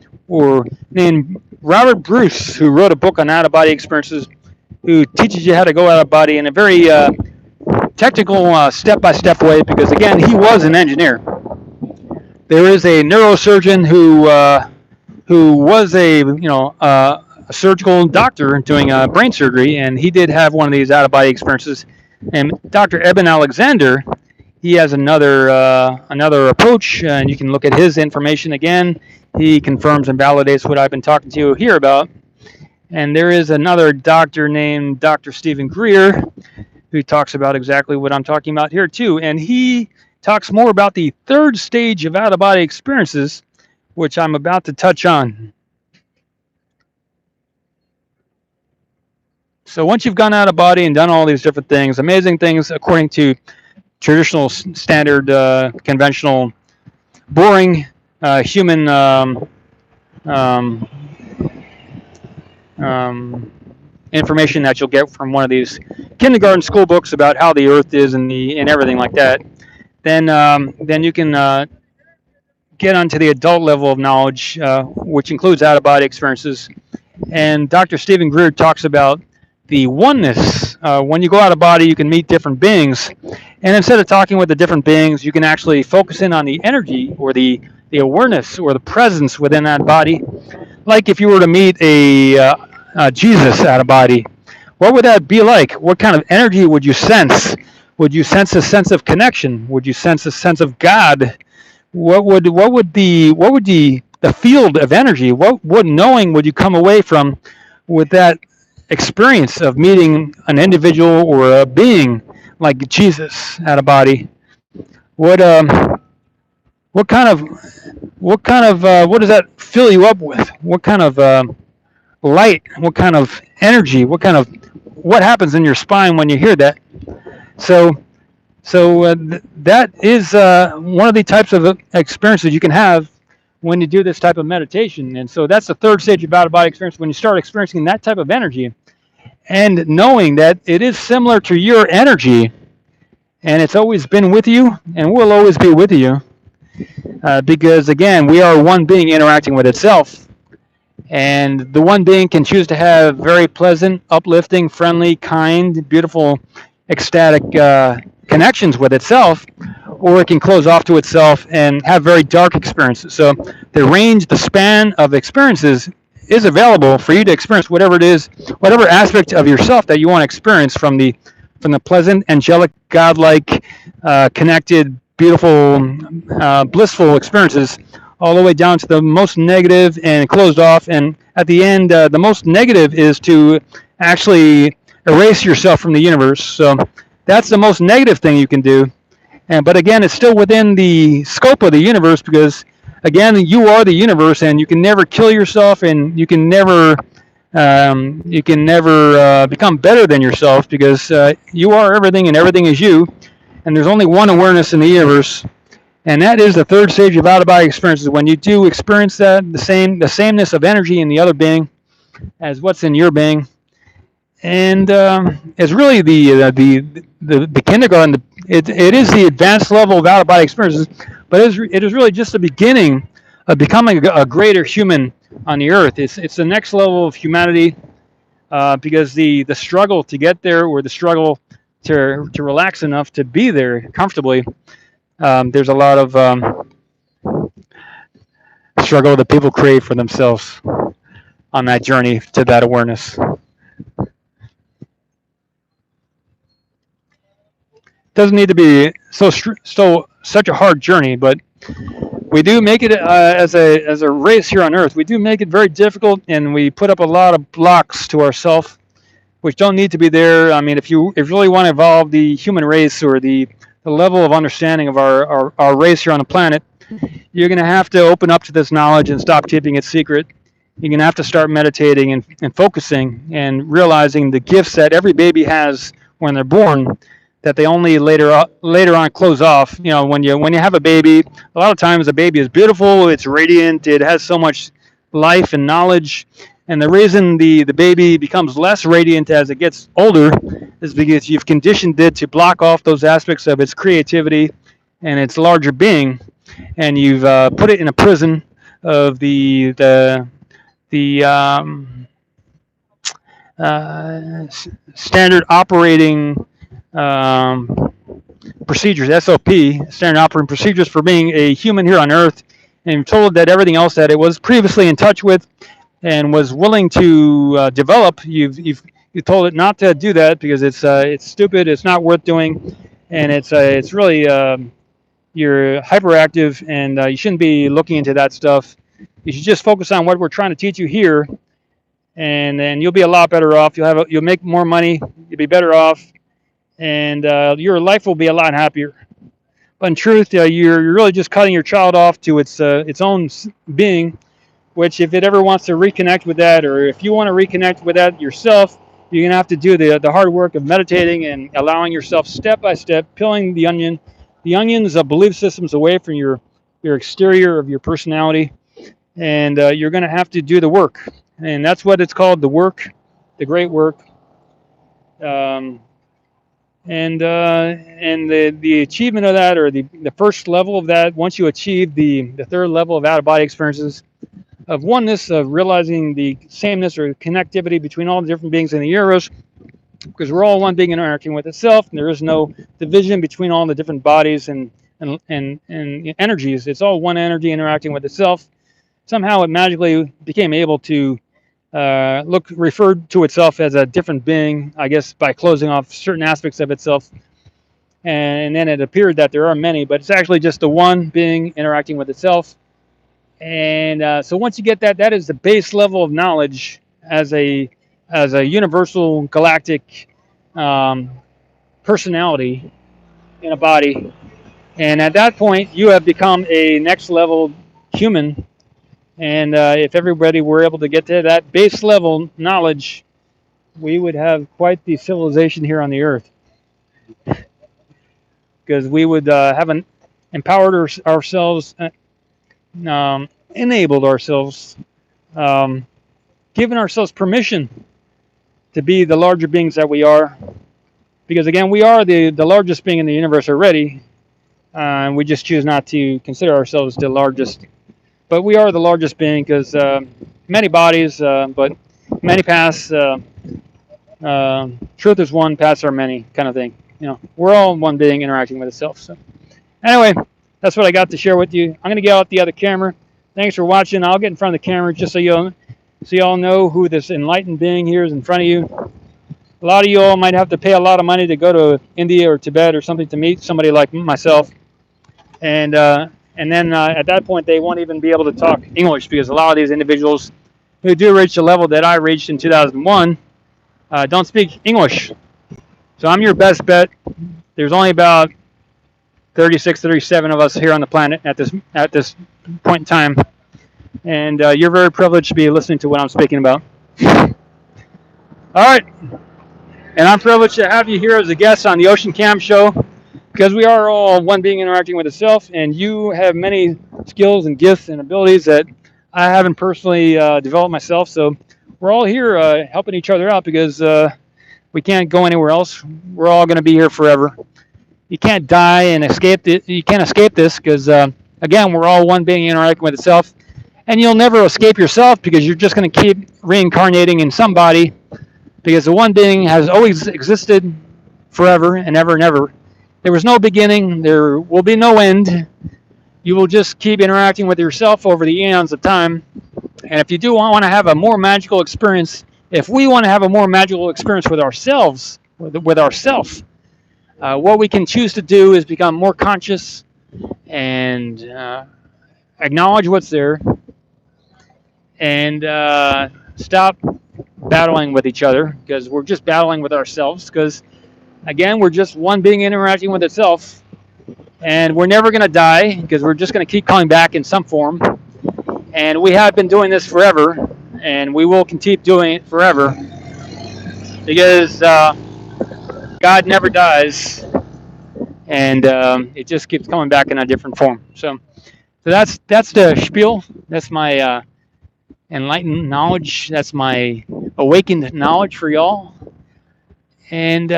named Robert Bruce who wrote a book on out-of-body experiences, who teaches you how to go out of body in a very technical, step-by-step way, because again, he was an engineer. There is a neurosurgeon who was a surgical doctor doing brain surgery, and he did have one of these out-of-body experiences. And Dr. Eben Alexander, he has another approach, and you can look at his information again. He confirms and validates what I've been talking to you here about. And there is another doctor named Dr. Stephen Greer, who talks about exactly what I'm talking about here too. And he talks more about the third stage of out-of-body experiences, which I'm about to touch on. So once you've gone out of body and done all these different things, amazing things according to traditional, standard, conventional, boring human information that you'll get from one of these kindergarten school books about how the Earth is and everything like that, then you can get onto the adult level of knowledge, which includes out-of-body experiences. And Dr. Stephen Greer talks about the oneness. When you go out of body, you can meet different beings, and instead of talking with the different beings, you can actually focus in on the energy or the awareness or the presence within that body. Like if you were to meet a Jesus out of body, what would that be like? What kind of energy would you sense? Would you sense a sense of connection? Would you sense a sense of God? What would the field of energy? What knowing would you come away from with that experience of meeting an individual or a being like Jesus out of body? What does that fill you up with? What kind of light? What kind of energy? What happens in your spine when you hear that? So that is one of the types of experiences you can have when you do this type of meditation. And so that's the third stage of out-of-body experience, when you start experiencing that type of energy and knowing that it is similar to your energy, and it's always been with you and will always be with you, because again, we are one being interacting with itself. And the one being can choose to have very pleasant, uplifting, friendly, kind, beautiful ecstatic connections with itself, or it can close off to itself and have very dark experiences. So the range, the span of experiences is available for you to experience whatever it is, whatever aspect of yourself that you want to experience, from the pleasant, angelic, godlike, connected, beautiful, blissful experiences, all the way down to the most negative and closed off. And at the end, the most negative is to actually erase yourself from the universe. So that's the most negative thing you can do. And but again, it's still within the scope of the universe, because again, you are the universe, and you can never kill yourself, and you can never become better than yourself, because you are everything, and everything is you. And there's only one awareness in the universe, and that is the third stage of out of body experiences. When you do experience that, the sameness of energy in the other being as what's in your being. And it's really the kindergarten. It is the advanced level of out of body experiences, but it is really just the beginning of becoming a greater human on the earth. It's the next level of humanity, because the struggle to get there, or the struggle to relax enough to be there comfortably. There's a lot of struggle that people create for themselves on that journey to that awareness. Doesn't need to be such a hard journey, but we do make it as a race here on Earth. We do make it very difficult, and we put up a lot of blocks to ourselves, which don't need to be there. I mean, if you really want to evolve the human race, or the level of understanding of our race here on the planet, you're going to have to open up to this knowledge and stop keeping it secret. You're going to have to start meditating and focusing and realizing the gifts that every baby has when they're born, that they only later on close off. You know, when you have a baby, a lot of times the baby is beautiful, it's radiant, it has so much life and knowledge. And the reason the baby becomes less radiant as it gets older is because you've conditioned it to block off those aspects of its creativity and its larger being, and you've put it in a prison of the standard operating procedures, SOP, standard operating procedures for being a human here on Earth, and told that everything else that it was previously in touch with and was willing to develop, you told it not to do that, because it's stupid, it's not worth doing, and it's really you're hyperactive, and you shouldn't be looking into that stuff. You should just focus on what we're trying to teach you here, and then you'll be a lot better off. You'll make more money. You'll be better off, and your life will be a lot happier. But in truth, you're really just cutting your child off to its own being, which, if it ever wants to reconnect with that, or if you want to reconnect with that yourself, you're going to have to do the hard work of meditating and allowing yourself step by step, peeling the onions of belief systems away from your exterior of your personality, and you're going to have to do the work. And that's what it's called, the work, the great work. And the achievement of that, or the first level of that, once you achieve the third level of out of body experiences, of oneness, of realizing the sameness or connectivity between all the different beings in the universe, because we're all one being interacting with itself, and there is no division between all the different bodies and energies. It's all one energy interacting with itself. Somehow it magically became able to referred to itself as a different being, I guess, by closing off certain aspects of itself. And then it appeared that there are many, but it's actually just the one being interacting with itself. And so once you get that, that is the base level of knowledge as a universal galactic personality in a body. And at that point, you have become a next level human. And if everybody were able to get to that base level knowledge, we would have quite the civilization here on the earth. Because we would have empowered ourselves, enabled ourselves, given ourselves permission to be the larger beings that we are. Because again, we are the largest being in the universe already, and we just choose not to consider ourselves the largest. But we are the largest being, because many bodies, but many paths Truth is one, paths are many, kind of thing. You know, we're all one being interacting with itself. So anyway, that's what I got to share with you. I'm gonna get out the other camera. Thanks for watching. I'll get in front of the camera just so y'all know who this enlightened being here is in front of you. A lot of you all might have to pay a lot of money to go to India or Tibet or something to meet somebody like myself, and then at that point they won't even be able to talk English, because a lot of these individuals who do reach the level that I reached in 2001 don't speak English. So I'm your best bet. There's only about 36, 37 of us here on the planet at this point in time, and you're very privileged to be listening to what I'm speaking about. All right, and I'm privileged to have you here as a guest on the Ocean Cam Show, because we are all one being interacting with itself, and you have many skills and gifts and abilities that I haven't personally developed myself. So we're all here helping each other out, because we can't go anywhere else. We're all going to be here forever. You can't die and escape it. You can't escape this, because again, we're all one being interacting with itself, and you'll never escape yourself, because you're just going to keep reincarnating in somebody, because the one being has always existed forever and ever and ever. There was no beginning. There will be no end. You will just keep interacting with yourself over the eons of time. And if you do want to have a more magical experience, if we want to have a more magical experience with ourselves, with ourself, what we can choose to do is become more conscious and acknowledge what's there, and stop battling with each other, because we're just battling with ourselves, because again, we're just one being interacting with itself, and we're never going to die, because we're just going to keep coming back in some form, and we have been doing this forever, and we will keep doing it forever, because God never dies, and it just keeps coming back in a different form. So that's the spiel. That's my enlightened knowledge. That's my awakened knowledge for y'all. And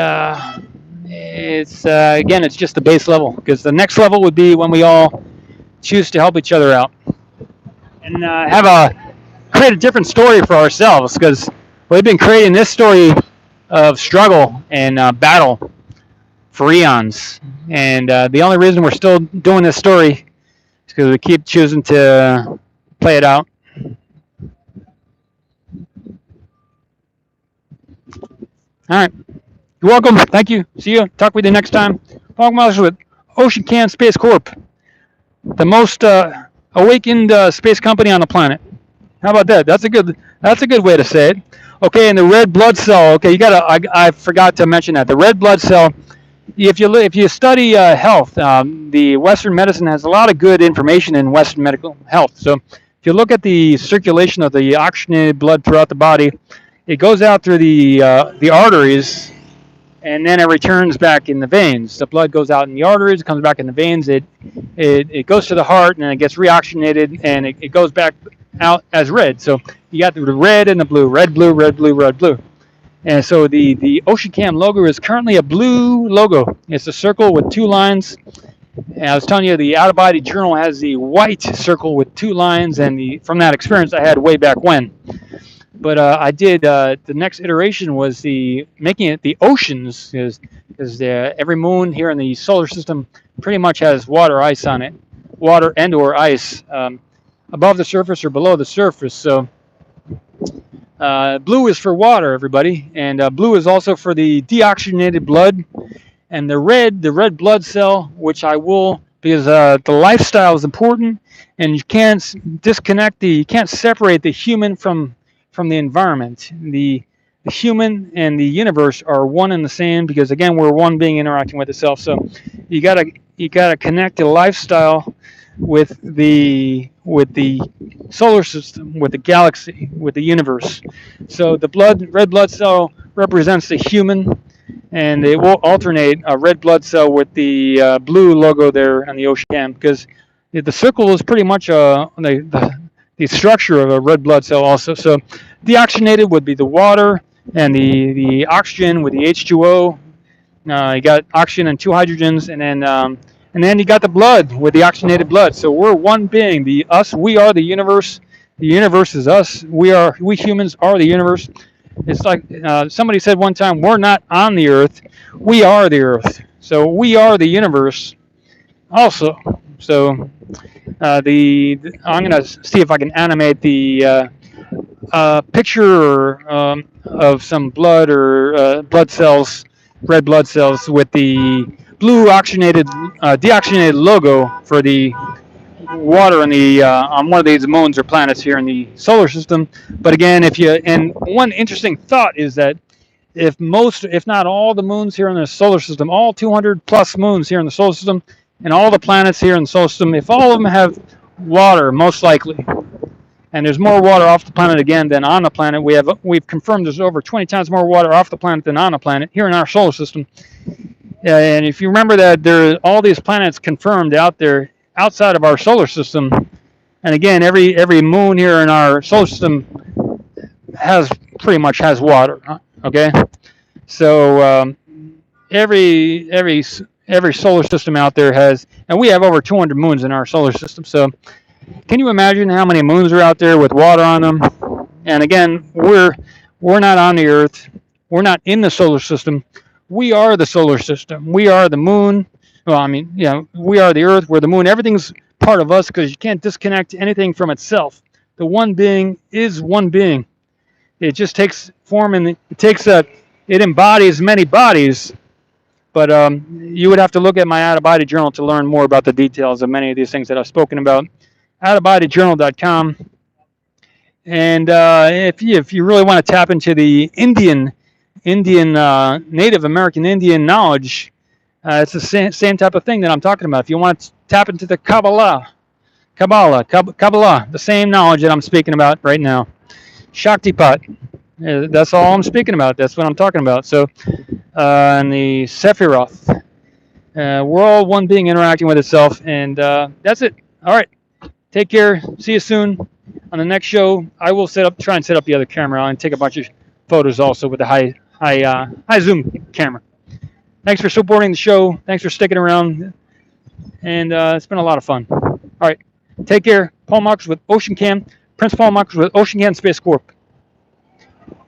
it's again, it's just the base level, because the next level would be when we all choose to help each other out and create a different story for ourselves, because we've been creating this story of struggle and battle for eons, and the only reason we're still doing this story is because we keep choosing to play it out. All right. You're welcome. Thank you. See you. Talk with you next time. Boca Chica with Ocean Cam Space Corp, the most awakened space company on the planet. How about that? That's a good way to say it. Okay, and the red blood cell. Okay, I forgot to mention that the red blood cell. If you study health, the Western medicine has a lot of good information in Western medical health. So if you look at the circulation of the oxygenated blood throughout the body, it goes out through the arteries, and then it returns back in the veins. The blood goes out in the arteries, it comes back in the veins. It goes to the heart, and then it gets reoxygenated, and it goes back out as red. So you got the red and the blue, red, blue, red, blue, red, blue. And so the Ocean Cam logo is currently a blue logo. It's a circle with two lines. And I was telling you, the Out of Body Journal has the white circle with two lines, and from that experience I had way back when. But I did the next iteration was making it the oceans, because every moon here in the solar system pretty much has water, ice on it, water and or ice above the surface or below the surface. So blue is for water, everybody, and blue is also for the deoxygenated blood, and the red blood cell, which I will, because the lifestyle is important, and you can't disconnect you can't separate the human from the environment. The human and the universe are one and the same, because again, we're one being interacting with itself. So you gotta connect the lifestyle with the solar system, with the galaxy, with the universe. So the red blood cell represents the human, and it will alternate a red blood cell with the blue logo there on the Ocean Cam, because the circle is pretty much the structure of a red blood cell also. So deoxygenated would be the water, and the oxygen with the H2O. You got oxygen and two hydrogens, and then you got the blood with the oxygenated blood. So we're one being. We are the universe. The universe is us. We humans are the universe. It's like somebody said one time, we're not on the Earth, we are the Earth. So we are the universe also. So I'm going to see if I can animate the picture of some blood or blood cells, red blood cells, with the blue deoxygenated logo for the water on the on one of these moons or planets here in the solar system. But again, and one interesting thought is that if not all the moons here in the solar system, all 200 plus moons here in the solar system, and all the planets here in the solar system, if all of them have water, most likely, and there's more water off the planet again than on the planet. We've confirmed there's over 20 times more water off the planet than on the planet here in our solar system. And if you remember that there are all these planets confirmed out there outside of our solar system, and again, every moon here in our solar system pretty much has water. Okay, so every solar system out there has, and we have over 200 moons in our solar system. So can you imagine how many moons are out there with water on them? And again, we're not on the Earth. We're not in the solar system. We are the solar system. We are the moon. Well, I mean, we are the Earth. We're the moon. Everything's part of us because you can't disconnect anything from itself. The one being is one being. It just takes form, and it embodies many bodies. But you would have to look at my out-of-body journal to learn more about the details of many of these things that I've spoken about. Outofbodyjournal.com. And if you really want to tap into the Indian Native American Indian knowledge, it's the same type of thing that I'm talking about. If you want to tap into the Kabbalah, the same knowledge that I'm speaking about right now. Shaktipat, that's all I'm speaking about. That's what I'm talking about. So, and the Sephiroth, we're all one being interacting with itself, and that's it. All right. Take care. See you soon. On the next show, I will try and set up the other camera and take a bunch of photos also with the high zoom camera. Thanks for supporting the show. Thanks for sticking around. And it's been a lot of fun. All right. Take care. Paul Marks with Ocean Cam. Prince Paul Marks with Ocean Cam Space Corp.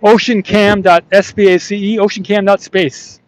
Oceancam.space. Oceancam.space.